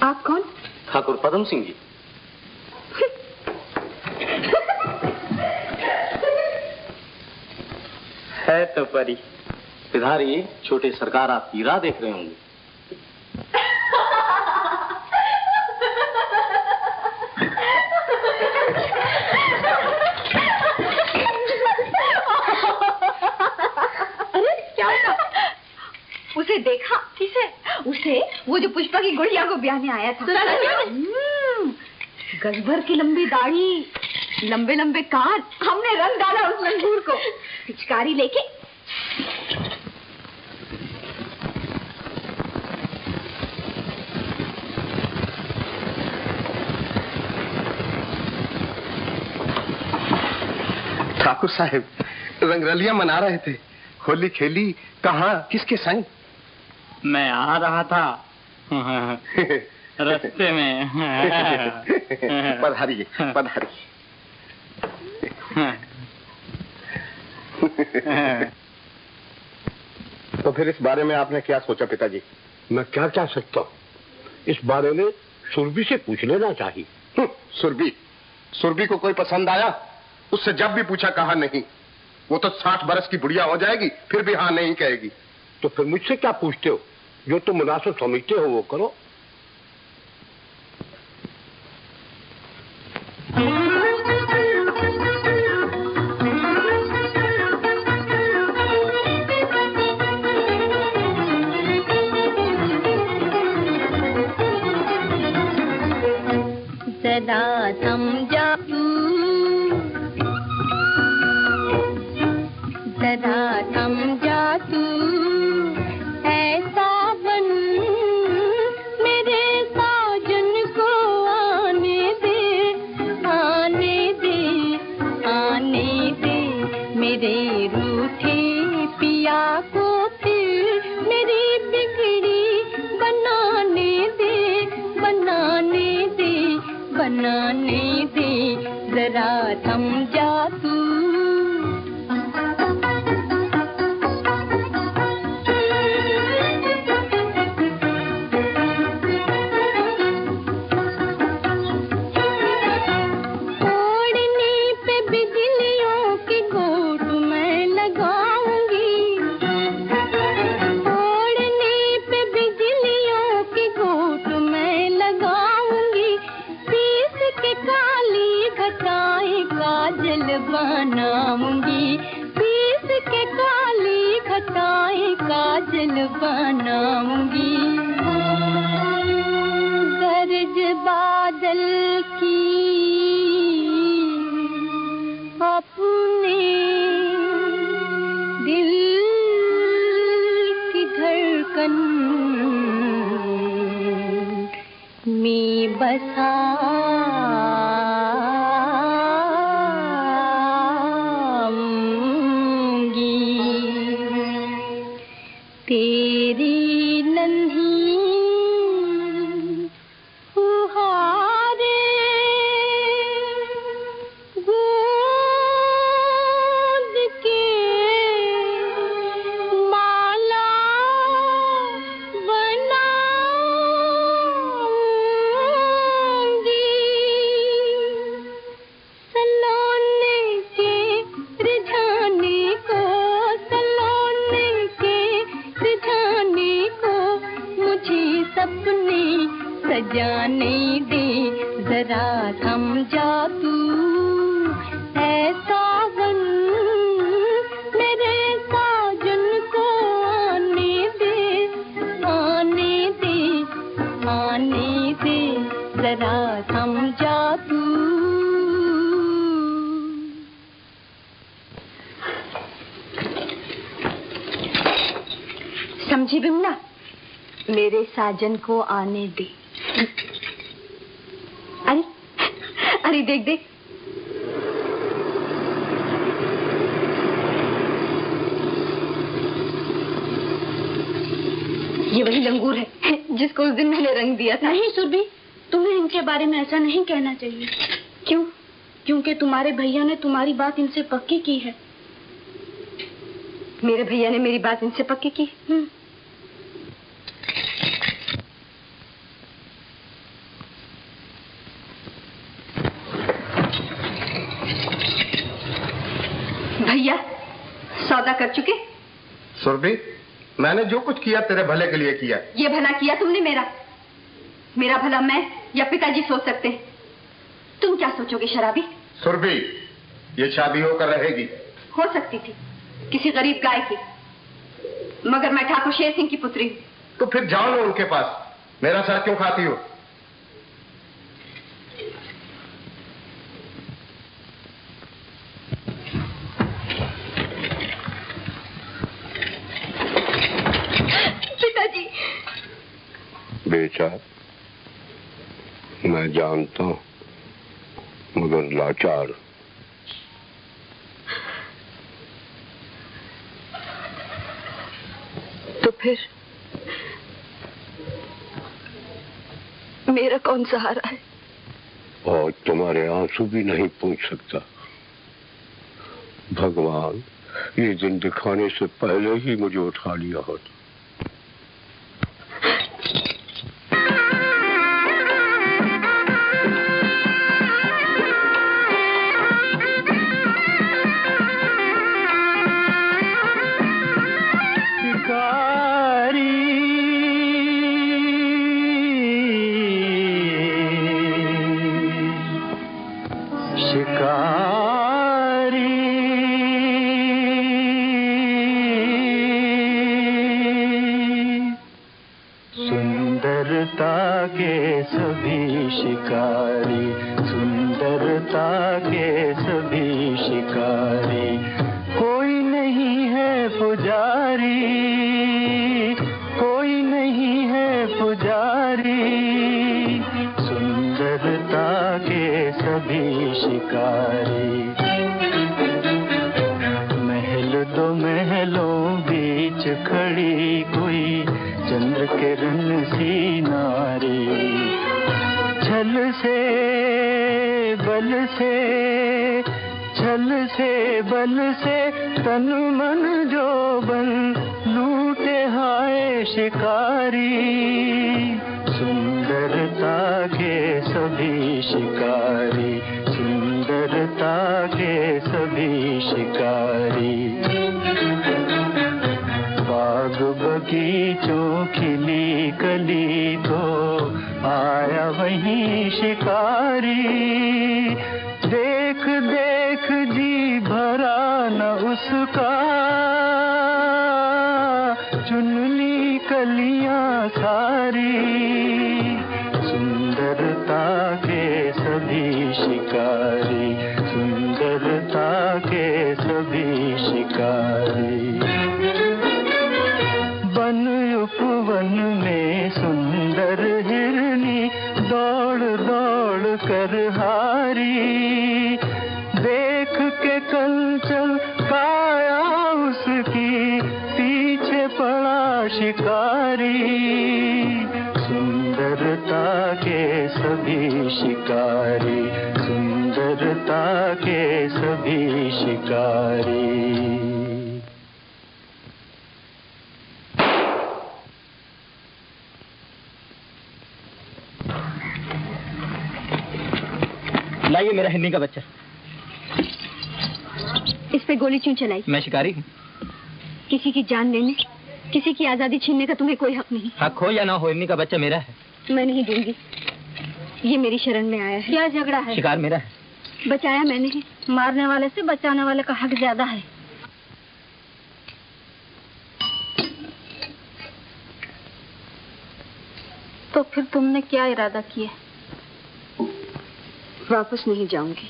आप कौन? ठाकुर पदम सिंह जी। है तो परी। पिधारी, छोटे सरकार आपकी राह देख रहे होंगे। अरे क्या हुआ? उसे देखा? किसे? उसे, वो जो पुष्पा की गुड़िया को ब्याहने आया था। गज भर की लंबी दाढ़ी, लंबे लंबे कान। हमने रंग डाला उस लंगूर को। पिचकारी लेके ठाकुर साहब रंगरलियां मना रहे थे, होली खेली कहाँ, किसके संग? मैं आ रहा था रास्ते में। पधारिए पधारिए। तो फिर इस बारे में आपने क्या सोचा पिताजी? मैं क्या कह सकता हूँ, इस बारे में सुरभि से पूछ लेना चाहिए। सुरभि को कोई पसंद आया? उससे जब भी पूछा कहा नहीं। वो तो 60 बरस की बुढ़िया हो जाएगी फिर भी हाँ नहीं कहेगी। तो फिर मुझसे क्या पूछते हो? जो तुम मुनासिब समझते हो वो करो। जरा समझा तू, जरा समझा तू, ऐसा बन मेरे साजन को आने दे, आने दे, आने दे, मेरे रूठे पिया को फिर मेरी बिगड़ी बनाने दे, बनाने दे, बनाने दे, जरा समझा तू। ओढ़ने पे बिजलियों की गोट मैं लगाऊंगी, ओढ़ने पे बिजलियों की गोट मैं लगाऊंगी, पीस के काली घटाएं काजल बनाऊंगी, पीस के काली घटाएं काजल बनाऊंगी, गरज बादल की अपने दिल की धड़कन में बसाऊंगी, तेरी नन्ही फुहारे गूंज के माला बनाऊंगी, सलोने के रिझाने को, सलोने के रिझाने को मुझे सपने सजाने दे, जरा समझा तू, ऐसा बन मेरे साजन को आने दे, आने दे, आने दे, जरा समझा तू। समझी बिमला? मेरे साजन को आने दे। अरे अरे देख देख, ये वही लंगूर है जिसको उस दिन मैंने रंग दिया था। नहीं सुरभि, तुम्हें इनके बारे में ऐसा नहीं कहना चाहिए। क्यों? क्योंकि तुम्हारे भैया ने तुम्हारी बात इनसे पक्की की है। मेरे भैया ने मेरी बात इनसे पक्की की? भैया सौदा कर चुके? सुरभि, मैंने जो कुछ किया तेरे भले के लिए किया। ये भला किया तुमने मेरा? मेरा भला मैं या पिताजी सोच सकते हैं? तुम क्या सोचोगे शराबी? सुरभि, ये शादी होकर रहेगी। हो सकती थी किसी गरीब गाय की, मगर मैं ठाकुर शेर सिंह की पुत्री हूँ। तो फिर जाओ ना उनके पास, मेरा सर क्यों खाती हो? पिताजी। बेटा, मैं जानता हूं, मगर लाचार फिर मेरा कौन सहारा है? और तुम्हारे आंसू भी नहीं पूछ सकता। भगवान ये दिन दिखाने से पहले ही मुझे उठा लिया होता। लाइए मेरा हिरनी का बच्चा। इस पे गोली क्यों चलाई? मैं शिकारी हूँ। किसी की जान लेने, किसी की आजादी छीनने का तुम्हें कोई हक नहीं। हक हो या ना हो, हिरनी का बच्चा मेरा है। मैं नहीं दूंगी। ये मेरी शरण में आया है। क्या झगड़ा है? शिकार मेरा है। बचाया मैंने ही। मारने वाले से बचाने वाले का हक ज्यादा है। तो फिर तुमने क्या इरादा किया? वापस नहीं जाऊंगी।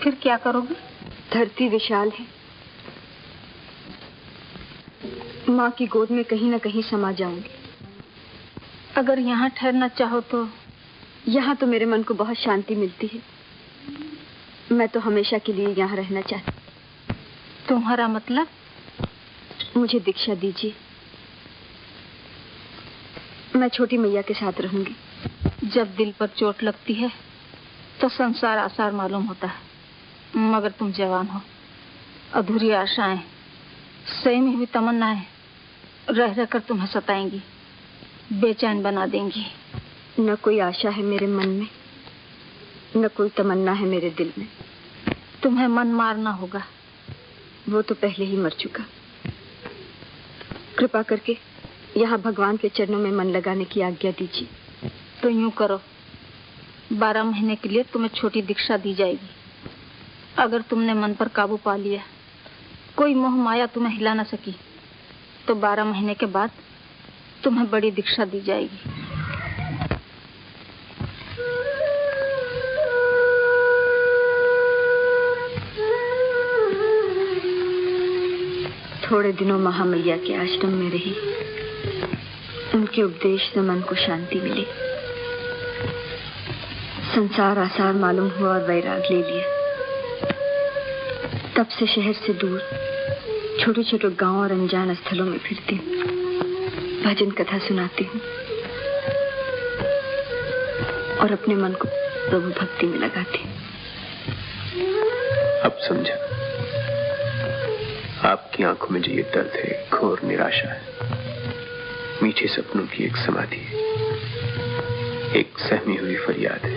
फिर क्या करोगी? धरती विशाल है, माँ की गोद में कहीं न कहीं समा जाऊंगी। अगर यहाँ ठहरना चाहो तो? यहाँ तो मेरे मन को बहुत शांति मिलती है। मैं तो हमेशा के लिए यहाँ रहना चाहती। तुम्हारा मतलब? मुझे दीक्षा दीजिए, मैं छोटी मैया के साथ रहूंगी। जब दिल पर चोट लगती है तो संसार आसार मालूम होता है, मगर तुम जवान हो। अधूरी आशाएं, सहमी हुई तमन्नाएं रह रहकर तुम्हें सताएंगी, बेचैन बना देंगी। न कोई आशा है मेरे मन में, न कोई तमन्ना है मेरे दिल में। तुम्हें मन मारना होगा। वो तो पहले ही मर चुका। कृपा करके यहाँ भगवान के चरणों में मन लगाने की आज्ञा दीजिए। तो यूं करो, 12 महीने के लिए तुम्हें छोटी दीक्षा दी जाएगी। अगर तुमने मन पर काबू पा लिया, कोई मोह माया तुम्हें हिला न सकी, तो 12 महीने के बाद तुम्हें बड़ी दीक्षा दी जाएगी। थोड़े दिनों महामैया के आश्रम में रही। उनके उपदेश से मन को शांति मिली। संसार आसार मालूम हुआ और वैराग ले लिया। तब से शहर से दूर छोटे छोटे गांव और अनजान स्थलों में फिरती हूँ, भजन कथा सुनाती हूँ और अपने मन को प्रभु भक्ति में लगाती हूँ। अब समझा, आपकी आंखों में जो ये दर्द है, घोर निराशा है, मीठे सपनों की एक समाधि है, एक सहमी हुई फरियाद है।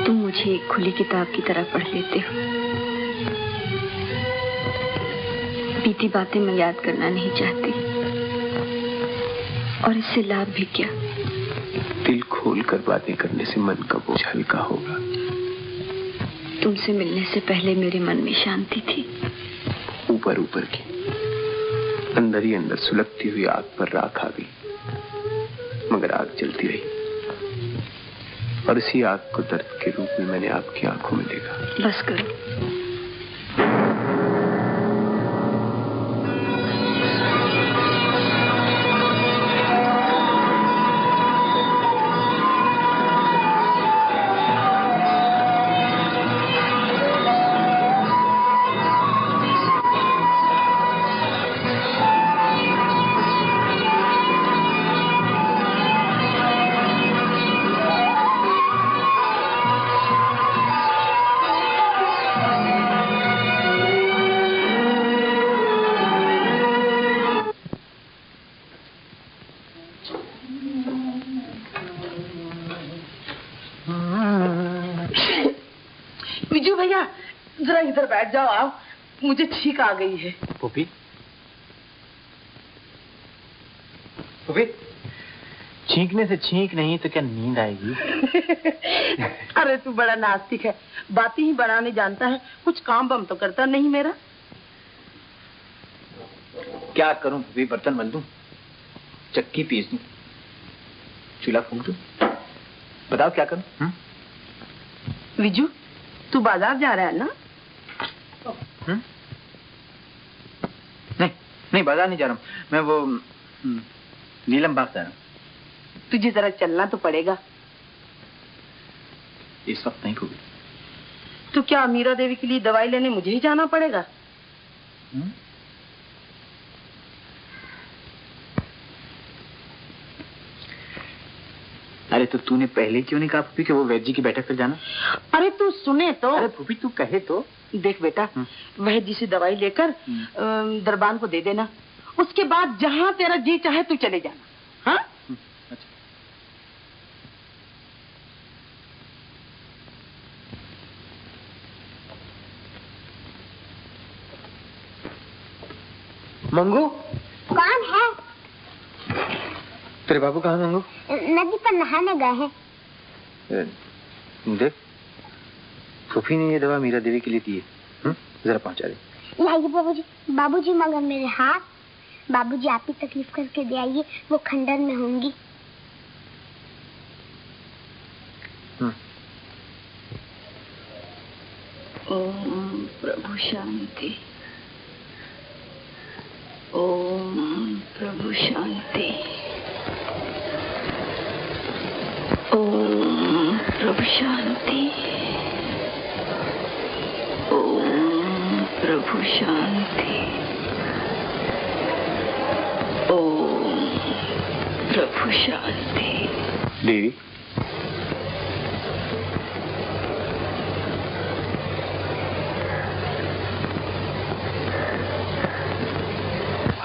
तुम मुझे एक खुली किताब की तरह पढ़ लेते हो। बीती बातें मैं याद करना नहीं चाहती, और इससे लाभ भी क्या। दिल खोल कर बातें करने से मन का बोझ हल्का होगा। तुमसे मिलने से पहले मेरे मन में शांति थी, ऊपर ऊपर की, अंदर ही अंदर सुलगती हुई आग पर राख आ गई, मगर आग जलती रही, और इसी आग को दर्द के रूप में मैंने आपकी आंखों में देखा। बस करो। विजू भैया जरा इधर बैठ जाओ आप, मुझे छींक आ गई है। पुपी, पुपी, छींकने से छींक नहीं तो क्या नींद आएगी? अरे तू बड़ा नास्तिक है, बातें ही बनाने जानता है, कुछ काम बम तो करता नहीं मेरा। क्या करूं पुपी? बर्तन मल दूं, चक्की पीस दूं, चूल्हा फूंक दूं, बताओ क्या करूं? विजू तू बाजार जा रहा है ना? नहीं नहीं, बाजार नहीं जा रहा हूं मैं, वो नीलम बाग जा रहा हूं। तुझे जरा चलना तो पड़ेगा। इस वक्त नहीं होगी। तो क्या मीरा देवी के लिए दवाई लेने मुझे ही जाना पड़ेगा? अरे तो तूने पहले क्यों नहीं कहा पुपी कि वो वैद्य जी की बैठक पर जाना? अरे तू सुने तो। अरे पुपी तू कहे तो। देख बेटा, वैद्य जी से दवाई लेकर दरबान को दे देना, उसके बाद जहाँ तेरा जी चाहे तू चले जाना। हाँ? अच्छा। मंगू, कौन है? तेरे बाबू कहाँ मंगू? नदी पर नहाने गए हैं। देख, फूफी ने ये दवा मीरा देवी के लिए दी है, जरा पहुंचा दे। लाइए बाबूजी। बाबूजी मगर मेरे हाथ। बाबूजी आप ही तकलीफ करके दे आइए, वो खंडर में होंगी। ओम प्रभु शांति, ओम प्रभु शांति, ओम प्रभु शांति, ओम प्रभु शांति, ओम प्रभु शांति। देवी,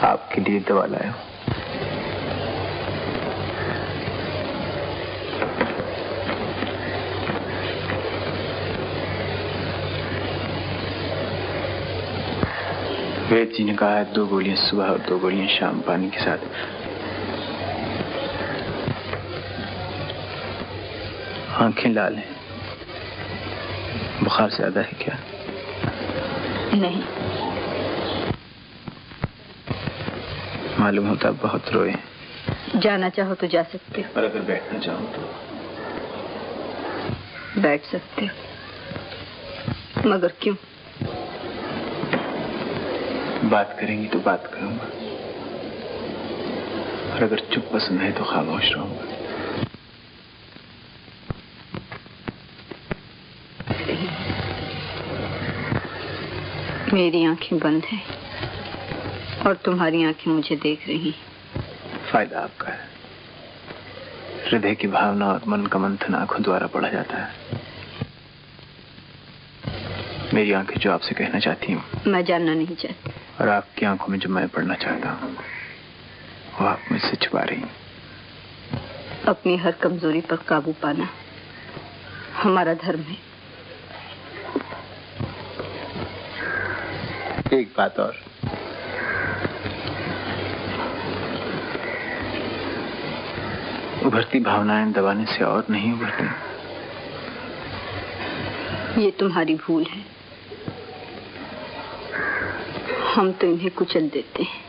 आपके लिए दवा लाया हूं। वैद्य जी ने कहा है 2 गोलियां सुबह और 2 गोलियां शाम पानी के साथ। आंखें लाल हैं, बुखार ज्यादा है क्या? नहीं। मालूम होता बहुत रोए। जाना चाहो तो जा सकते हो, और अगर बैठना चाहो तो बैठ सकते हो, मगर क्यों? बात करेंगी तो बात करूंगा, और अगर चुप पसंद है तो खामोश रहूंगा। मेरी आंखें बंद हैं। और तुम्हारी आंखें मुझे देख रही। फायदा आपका है। हृदय की भावना और मन का मंथन आंखों द्वारा पढ़ा जाता है। मेरी आंखें जो आपसे कहना चाहती हूँ मैं जानना नहीं चाहती, और आपकी आंखों में जो मैं पढ़ना चाहता हूँ वो आप मुझसे छुपा रही। अपनी हर कमजोरी पर काबू पाना हमारा धर्म है। एक बात और, उभरती भावनाएं दबाने से और नहीं उभरती। ये तुम्हारी भूल है। हम तो इन्हें कुचल देते हैं,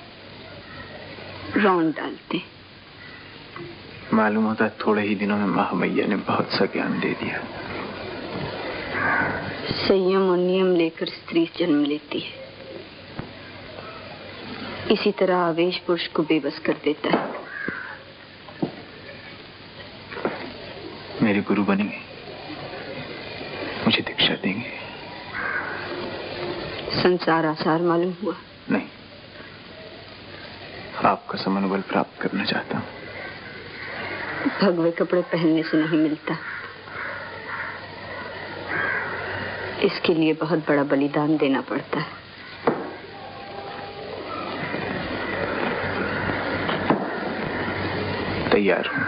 रौंद डालते। मालूम होता है थोड़े ही दिनों में महामैया ने बहुत सा ज्ञान दे दिया। संयम और नियम लेकर स्त्री जन्म लेती है। इसी तरह आवेश पुरुष को बेबस कर देता है। मेरे गुरु बनेंगे, मुझे दीक्षा देंगे। संसार आसार मालूम हुआ? नहीं, आपका समनोबल प्राप्त करना चाहता हूँ। भगवे कपड़े पहनने से नहीं मिलता, इसके लिए बहुत बड़ा बलिदान देना पड़ता है। तैयार हूँ।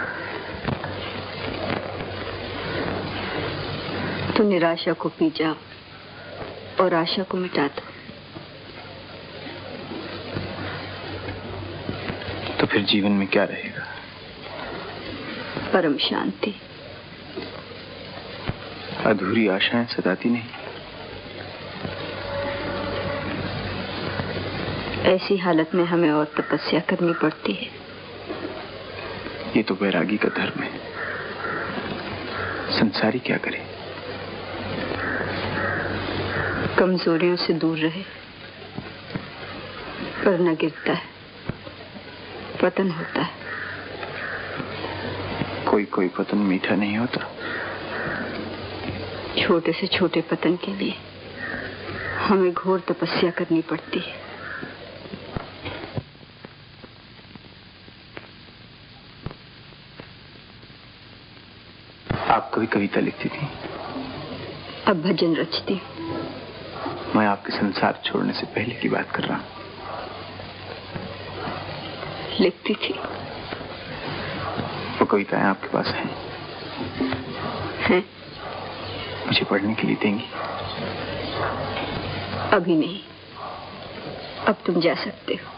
तो निराशा को पी जाओ और आशा को मिटा दो। तो फिर जीवन में क्या रहेगा? परम शांति। अधूरी आशाएं सताती नहीं। ऐसी हालत में हमें और तपस्या करनी पड़ती है। ये तो वैरागी का धर्म है। संसारी क्या करे? कमजोरियों से दूर रहे, पर न गिरता है, पतन होता है। कोई कोई पतन मीठा नहीं होता। छोटे से छोटे पतन के लिए हमें घोर तपस्या करनी पड़ती है। आप कभी कविता लिखती थी? अब भजन रचती हूँ। मैं आपके संसार छोड़ने से पहले की बात कर रहा हूँ। लिखती थी। वो कविताएं आपके पास हैं? हैं? मुझे पढ़ने के लिए देंगी? अभी नहीं, अब तुम जा सकते हो।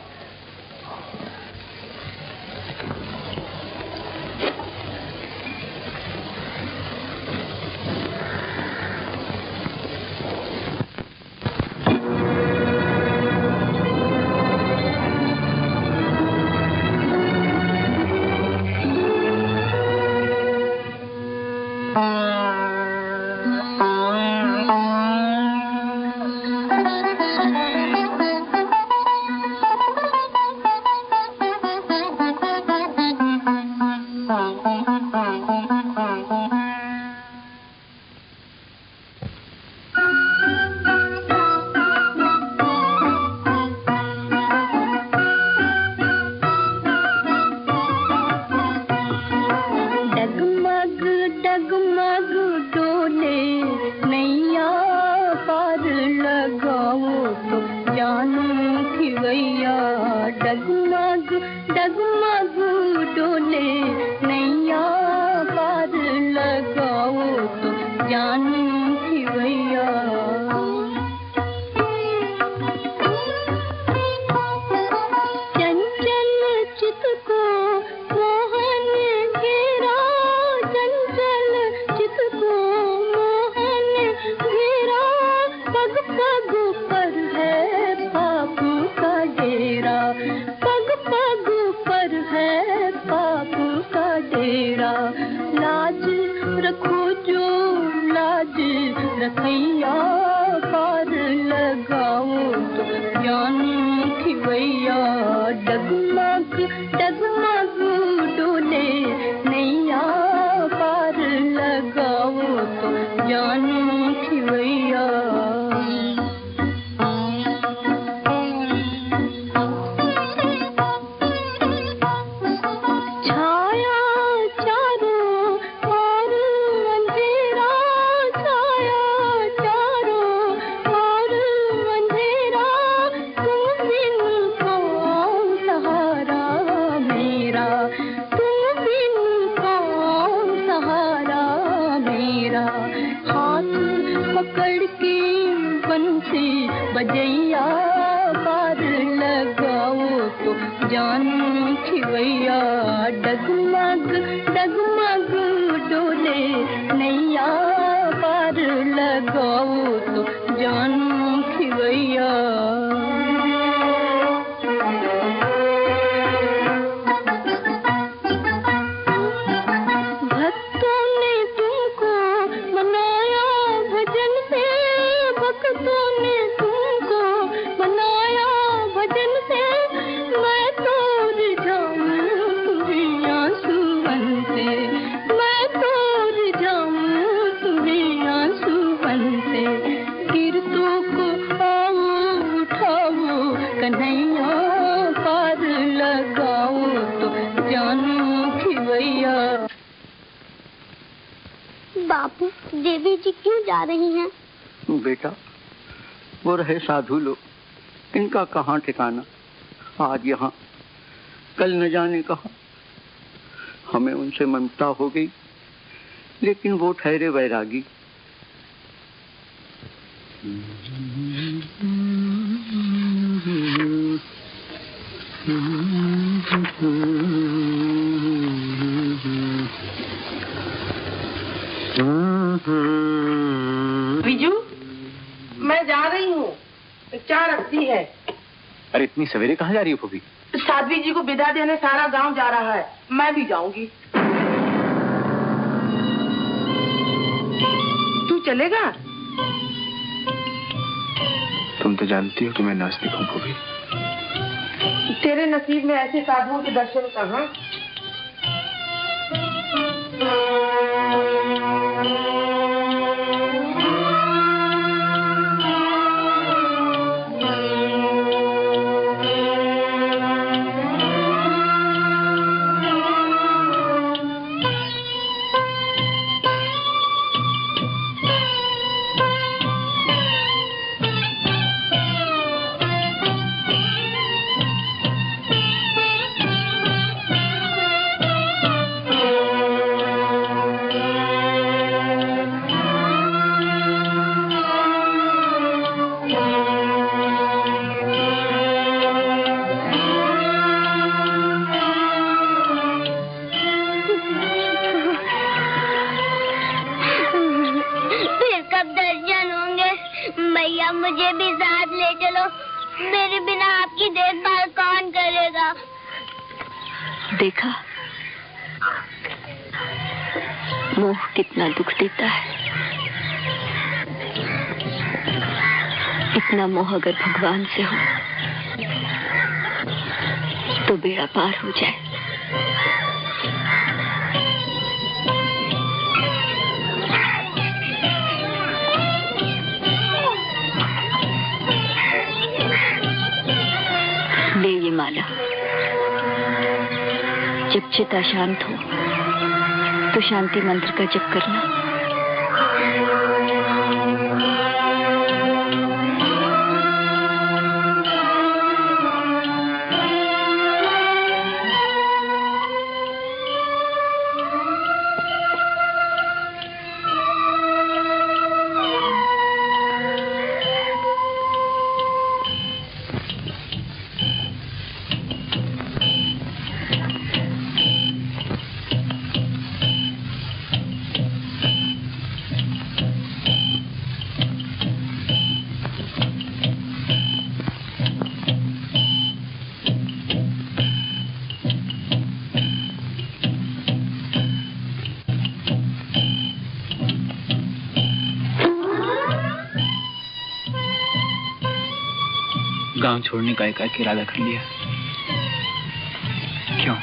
भजैया पार लगाओ तो जानो खिवैया डगमग डगमग डोले नैया पार लगाओ तो जानो खिवैया। बापू, देवी जी क्यों जा रही हैं? बेटा, वो रहे साधु लोग, इनका कहाँ ठिकाना। आज यहाँ, कल न जाने कहाँ। हमें उनसे ममता हो गई, लेकिन वो ठहरे वैरागी। बिजू, मैं जा रही हूँ, क्या रखती है? अरे इतनी सवेरे कहाँ जा रही हो फूफी? साध्वी जी को विदा देने सारा गांव जा रहा है, मैं भी जाऊंगी। तू चलेगा? तुम तो जानती हो कि मैं नास्तिक हूँ फूफी। तेरे नसीब में ऐसे साधुओं के दर्शन कहाँ? मुझे भी साथ ले चलो, मेरे बिना आपकी देखभाल कौन करेगा? देखा, मोह कितना दुख देता है। इतना मोह अगर भगवान से हो तो बेड़ा पार हो जाए। ले ये माला, जब चिता शांत हो तो शांति मंत्र का जप करना। गांव छोड़ने का एकाएक इरादा कर लिया। क्यों?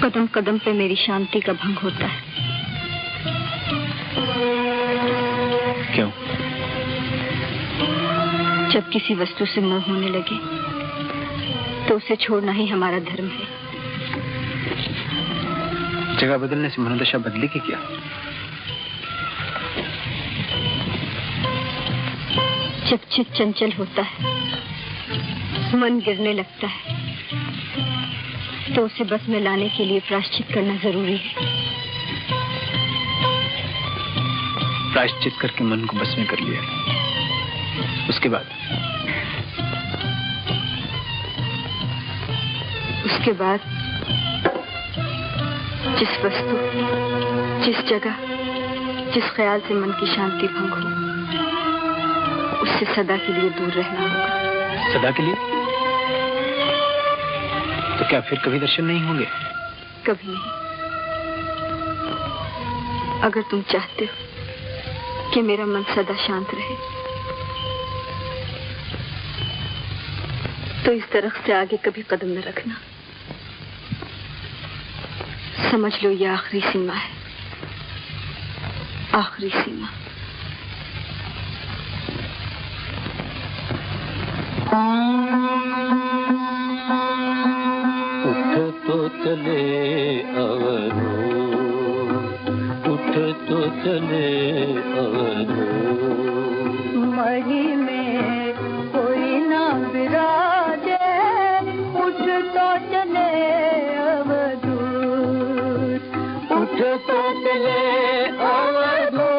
कदम कदम पे मेरी शांति का भंग होता है। क्यों? जब किसी वस्तु से मोह होने लगे तो उसे छोड़ना ही हमारा धर्म है। जगह बदलने से मनोदशा बदलेगी क्या? जब चित चंचल होता है, मन गिरने लगता है, तो उसे बस में लाने के लिए प्रायश्चित करना जरूरी है। प्रायश्चित करके मन को बस में कर लिया। उसके बाद जिस वस्तु, जिस जगह, जिस ख्याल से मन की शांति भंग हो, उससे सदा के लिए दूर रहना होगा। सदा के लिए? तो क्या फिर कभी दर्शन नहीं होंगे? कभी नहीं। अगर तुम चाहते हो कि मेरा मन सदा शांत रहे, तो इस दरख्त से आगे कभी कदम न रखना। समझ लो ये आखिरी सीमा है, आखिरी सीमा। उठ तो चले अवधू, उठ तो चले अवधू, मही में कोई ना विराजे, उठ तो चले अवधू, उठ तो चले अवधू,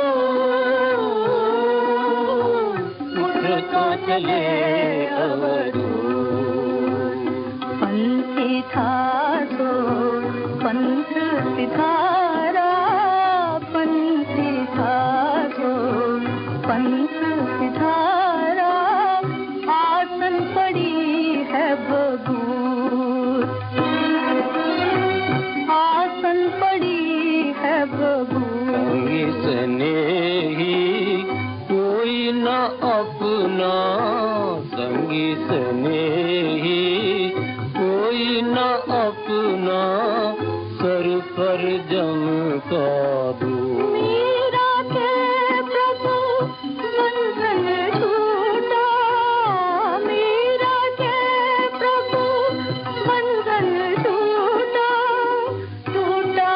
उठ तो चले अवधू। पंथी था तो पंथ सिधारा, पंथी था तो पंथ सिधारा, आसन पड़ी है बबूत, आसन पड़ी है बबूत। स्नेही कोई न अपना, संगी स्नेही कोई न अपना, सर पर जम का दो। मीरा के प्रभु बंधन छूटा, मीरा के प्रभु बंधन छूटा, टूटा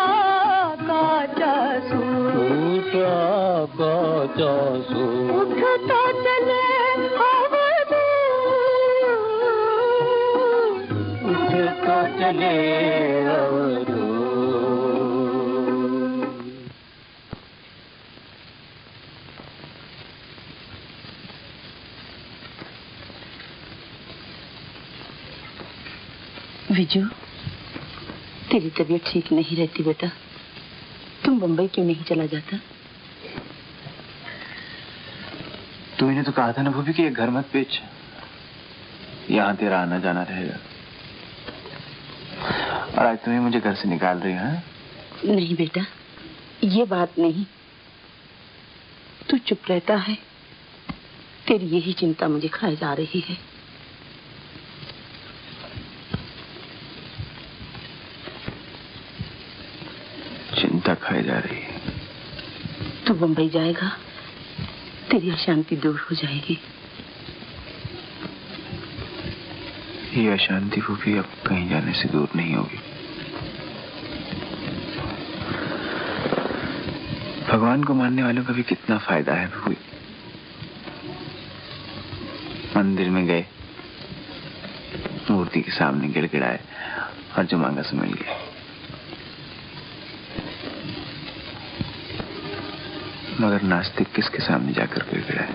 काचा सूट, टूटा काचा सूट। उठ तो चले अवधू, उठ तो चले अवधू। विजू, तेरी तबीयत ठीक नहीं रहती बेटा, तुम बंबई क्यों नहीं चला जाता? तुमने तो कहा था ना भूपी कि ये घर मत बेच, यहाँ तेरा आना जाना रहेगा। और आज तुम्हें मुझे घर से निकाल रही है? नहीं बेटा, ये बात नहीं। तू चुप रहता है, तेरी यही चिंता मुझे खाए जा रही है। चिंता खाई जा रही है? तू बंबई जाएगा, तेरी अशांति दूर हो जाएगी। ये अशांति भूपी अब कहीं जाने से दूर नहीं होगी। भगवान को मानने वालों का भी कितना फायदा है भूपी। मंदिर में गए, मूर्ति के सामने गिड़गिड़ाए और जो मांगा सो मिल गया। मगर नास्तिक किसके सामने जाकर गिड़गिड़ाए?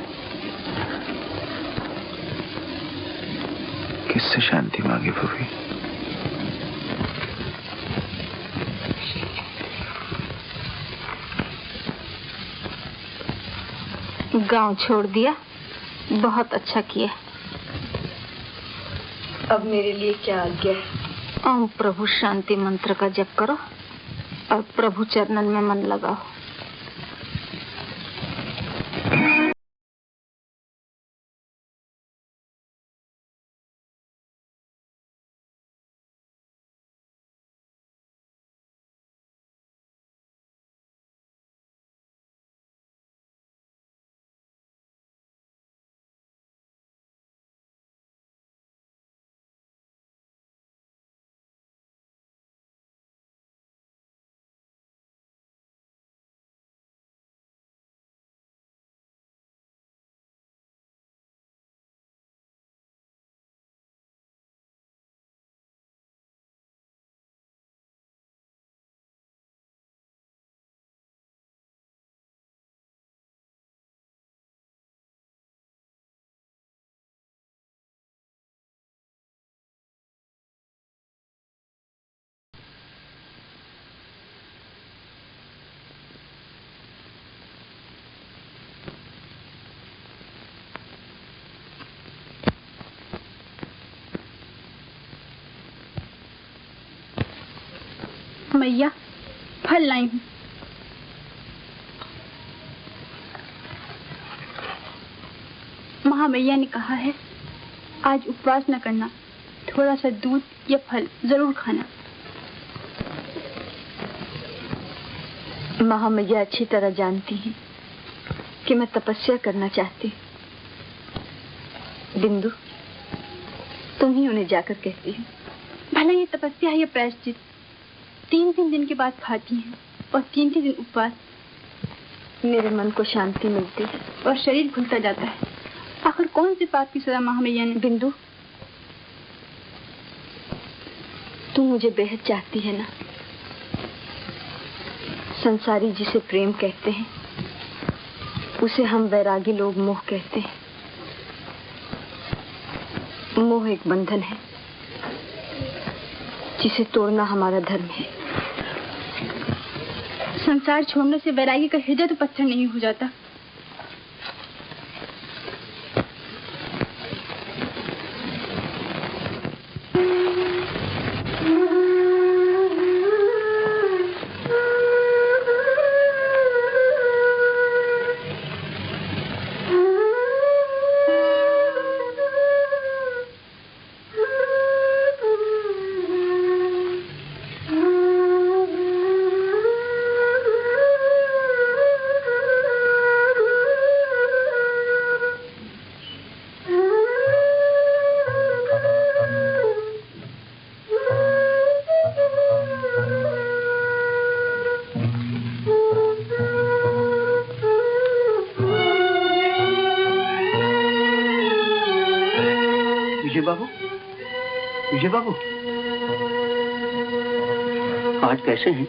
किससे शांति मांगे भूपी? गांव छोड़ दिया, बहुत अच्छा किया। अब मेरे लिए क्या आज्ञा है? ओम प्रभु शांति मंत्र का जप करो और प्रभु चरणन में मन लगाओ। महामैया फल लाई हूँ। महामैया ने कहा है आज उपवास न करना, थोड़ा सा दूध या फल जरूर खाना। महामैया अच्छी तरह जानती हैं कि मैं तपस्या करना चाहती हूँ। बिंदु, तुम ही उन्हें जाकर कहती हो। भला ये तपस्या है या प्रायश्चित? 3-3 दिन के बाद खाती हैं और 3 दिन उपवास। मेरे मन को शांति मिलती है और शरीर खुलता जाता है। आखिर कौन सी पाप की सजा महामैया ने? बिंदु, तू मुझे बेहद चाहती है ना? संसारी जिसे प्रेम कहते हैं उसे हम वैरागी लोग मोह कहते हैं। मोह एक बंधन है जिसे तोड़ना हमारा धर्म है। संसार छोड़ने से वैरागी का हृदय तो पत्थर नहीं हो जाता। विजय बाबू, आज कैसे हैं?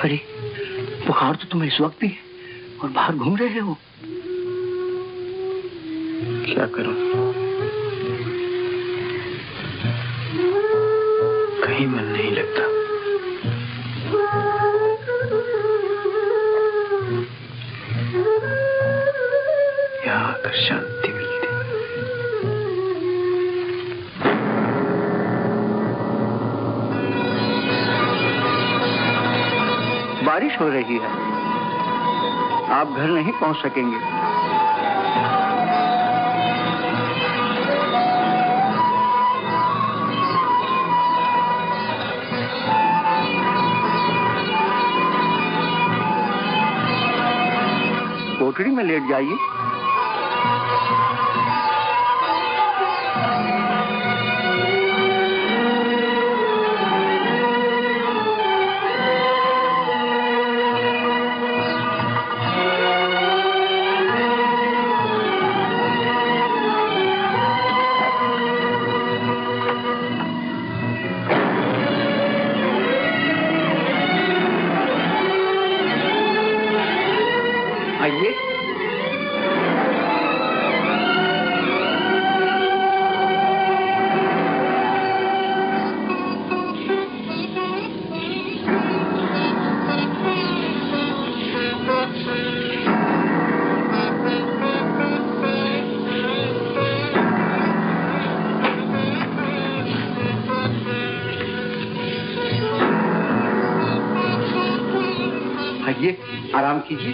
अरे बुखार तो तुम्हें इस वक्त भी है और बाहर घूम रहे हो। क्या करूं, कहीं मन नहीं लगता। यहाँ आकर शांति मिलती। बारिश हो रही है, आप घर नहीं पहुंच सकेंगे। कोठरी में लेट जाइए। आराम कीजिए।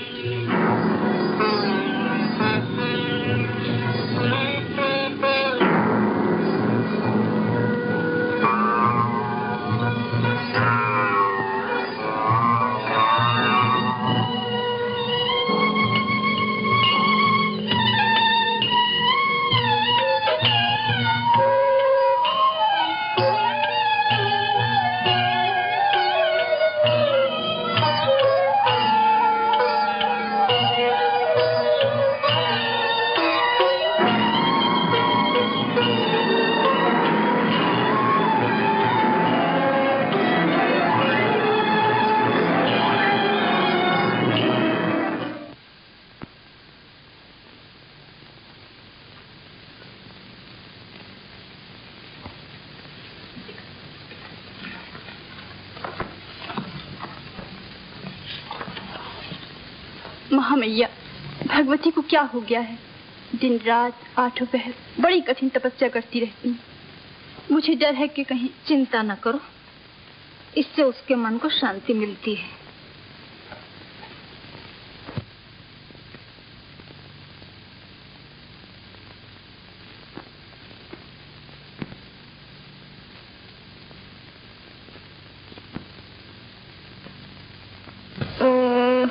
महामैया, भगवती को क्या हो गया है? दिन रात 8 पहर बड़ी कठिन तपस्या करती रहती हूँ। मुझे डर है कि कहीं। चिंता न करो, इससे उसके मन को शांति मिलती है।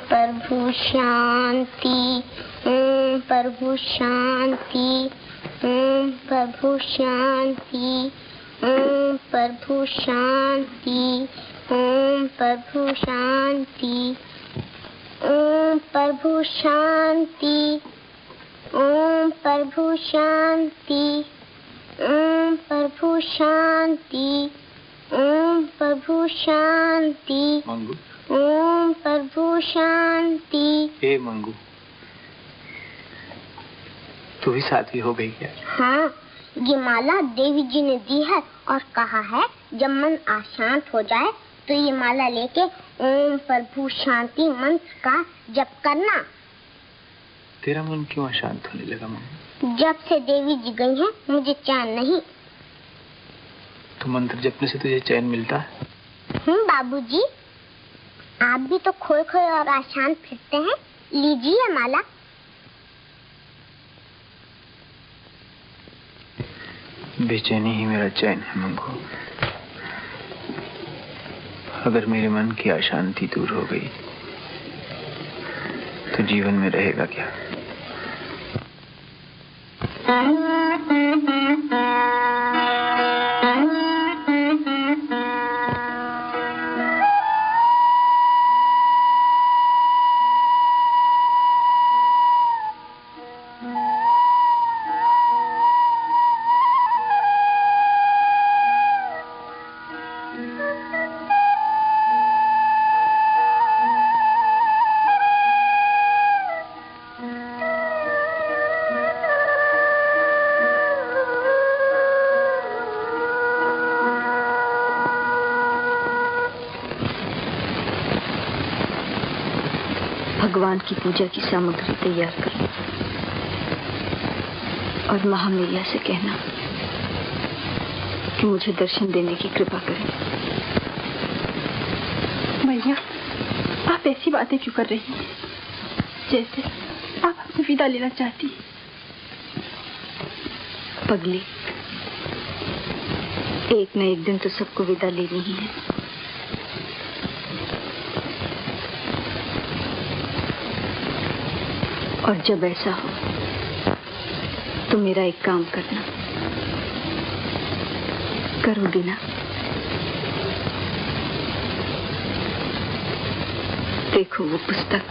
प्रभु शांति, ओम प्रभु शांति, ओम प्रभु शांति, ओम प्रभु शांति, ओम प्रभु शांति, ओम प्रभु शांति, ओम प्रभु शांति, ओम प्रभु शांति, ओम प्रभु शांति, मंगू, ओम प्रभु शांति। हे मंगू, तू भी साथी हो गई क्या? हाँ, ये माला देवी जी ने दी है और कहा है जब मन अशांत हो जाए तो ये माला लेके ओम प्रभु शांति मंत्र का जप करना। तेरा मन क्यों अशांत होने लगा मंगू? जब से देवी जी गई हैं मुझे चैन नहीं। तो मंत्र जपने से तुझे चैन मिलता है? बाबूजी, आप भी तो खोए खोए और अशांत फिरते हैं, लीजिए माला। बेचैनी ही मेरा चैन है मंगू। अगर मेरे मन की अशांति दूर हो गई तो जीवन में रहेगा क्या? भगवान की पूजा की सामग्री तैयार करो और महामैया से कहना कि मुझे दर्शन देने की कृपा करें। मैया, आप ऐसी बातें क्यों कर रही हैं? जैसे आप हमसे विदा लेना चाहती हैं। पगली, एक न एक दिन तो सबको विदा लेनी ही है। और जब ऐसा हो तो मेरा एक काम करना, करोगी ना? देखो वो पुस्तक,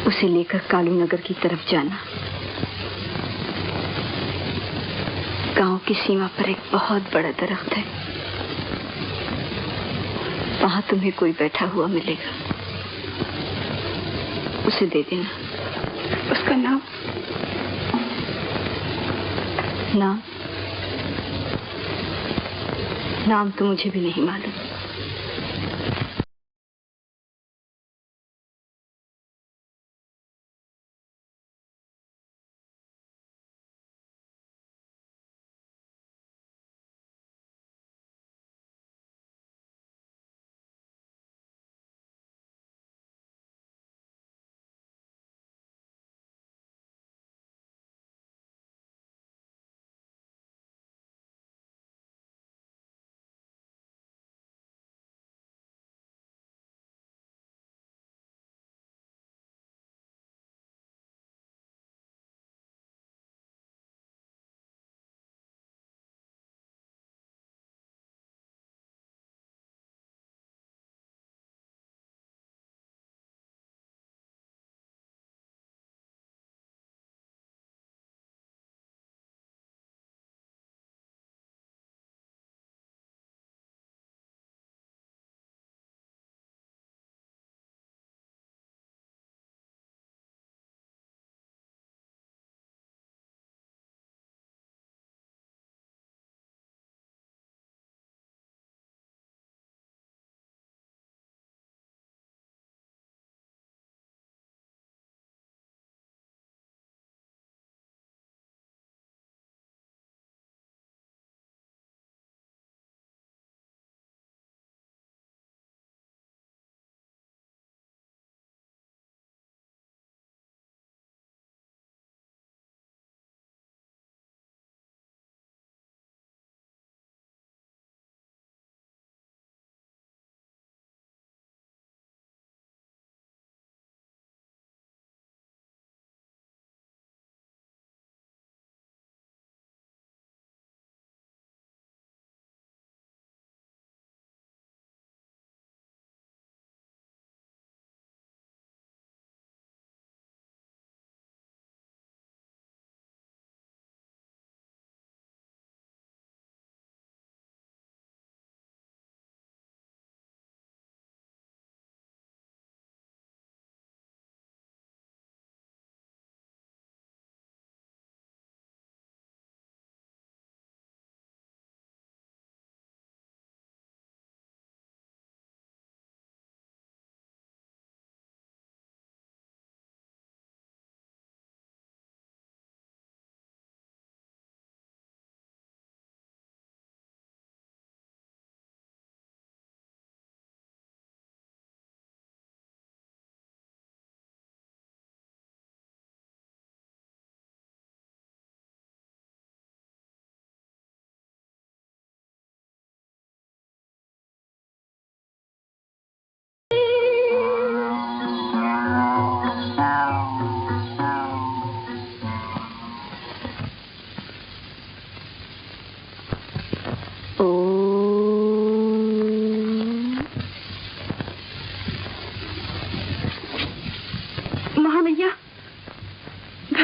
उसे लेकर कालू नगर की तरफ जाना। गांव की सीमा पर एक बहुत बड़ा दरख्त है, वहां तुम्हें कोई बैठा हुआ मिलेगा, उसे दे देना। उसका नाम? नाम तो मुझे भी नहीं मालूम।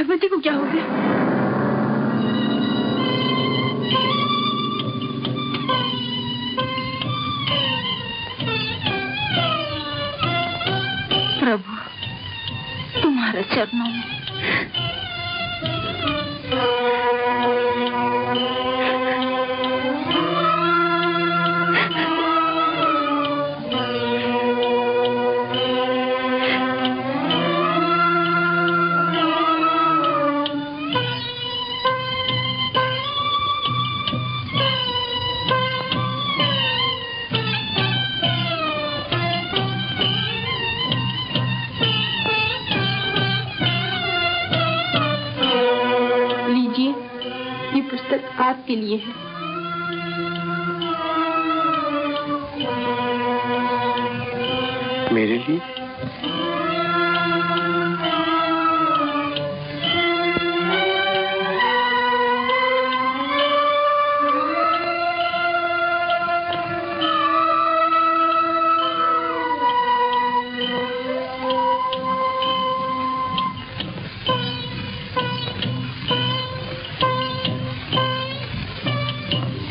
पार्वती को क्या हो गया? प्रभु, तुम्हारे चरणों में। आपके लिए है। मेरे लिए?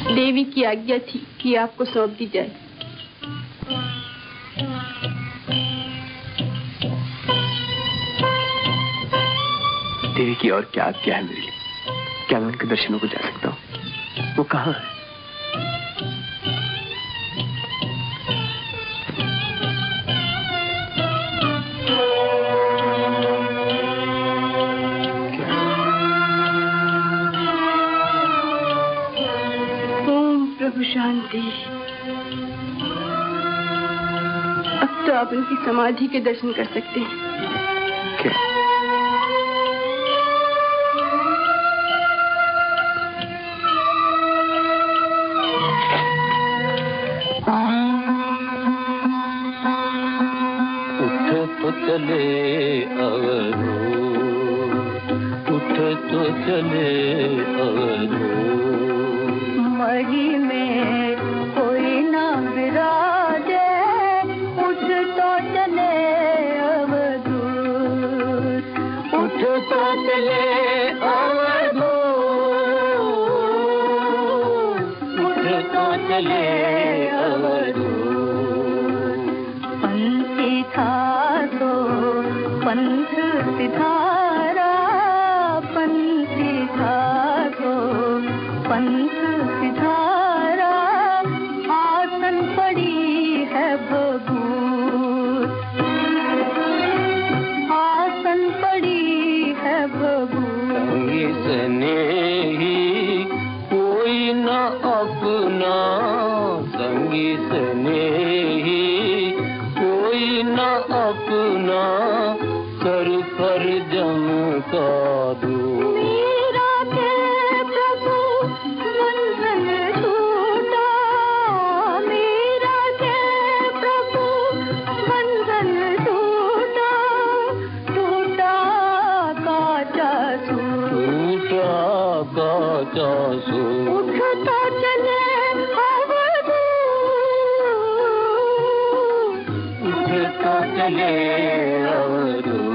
देवी की आज्ञा थी कि आपको सौंप दी जाए। देवी की और क्या आज्ञा है मेरे लिए? क्या मैं उनके दर्शनों को जा सकता हूँ? वो कहाँ है? शांति। अब तो आप उनकी समाधि के दर्शन कर सकते हैं। क्या? उठ तो चले अवधूत, उठ तो चले अवधूत। मही में कोई ना विराजे, उठ तो चले अवधूत, उठ तो चले अवधूत, उठ तो चले अवधूत। पंथी था तो पंथ सिधारा, पंथी था तो पंथ सिधारा, आसन पड़ी है भभूत, आसन पड़ी है भभूत। स्नेही कोई न अपना, संगी स्नेही कोई न अपना, सर पर जम का दो। उठ तो चले अवधूत, उठ तो चले अवधूत।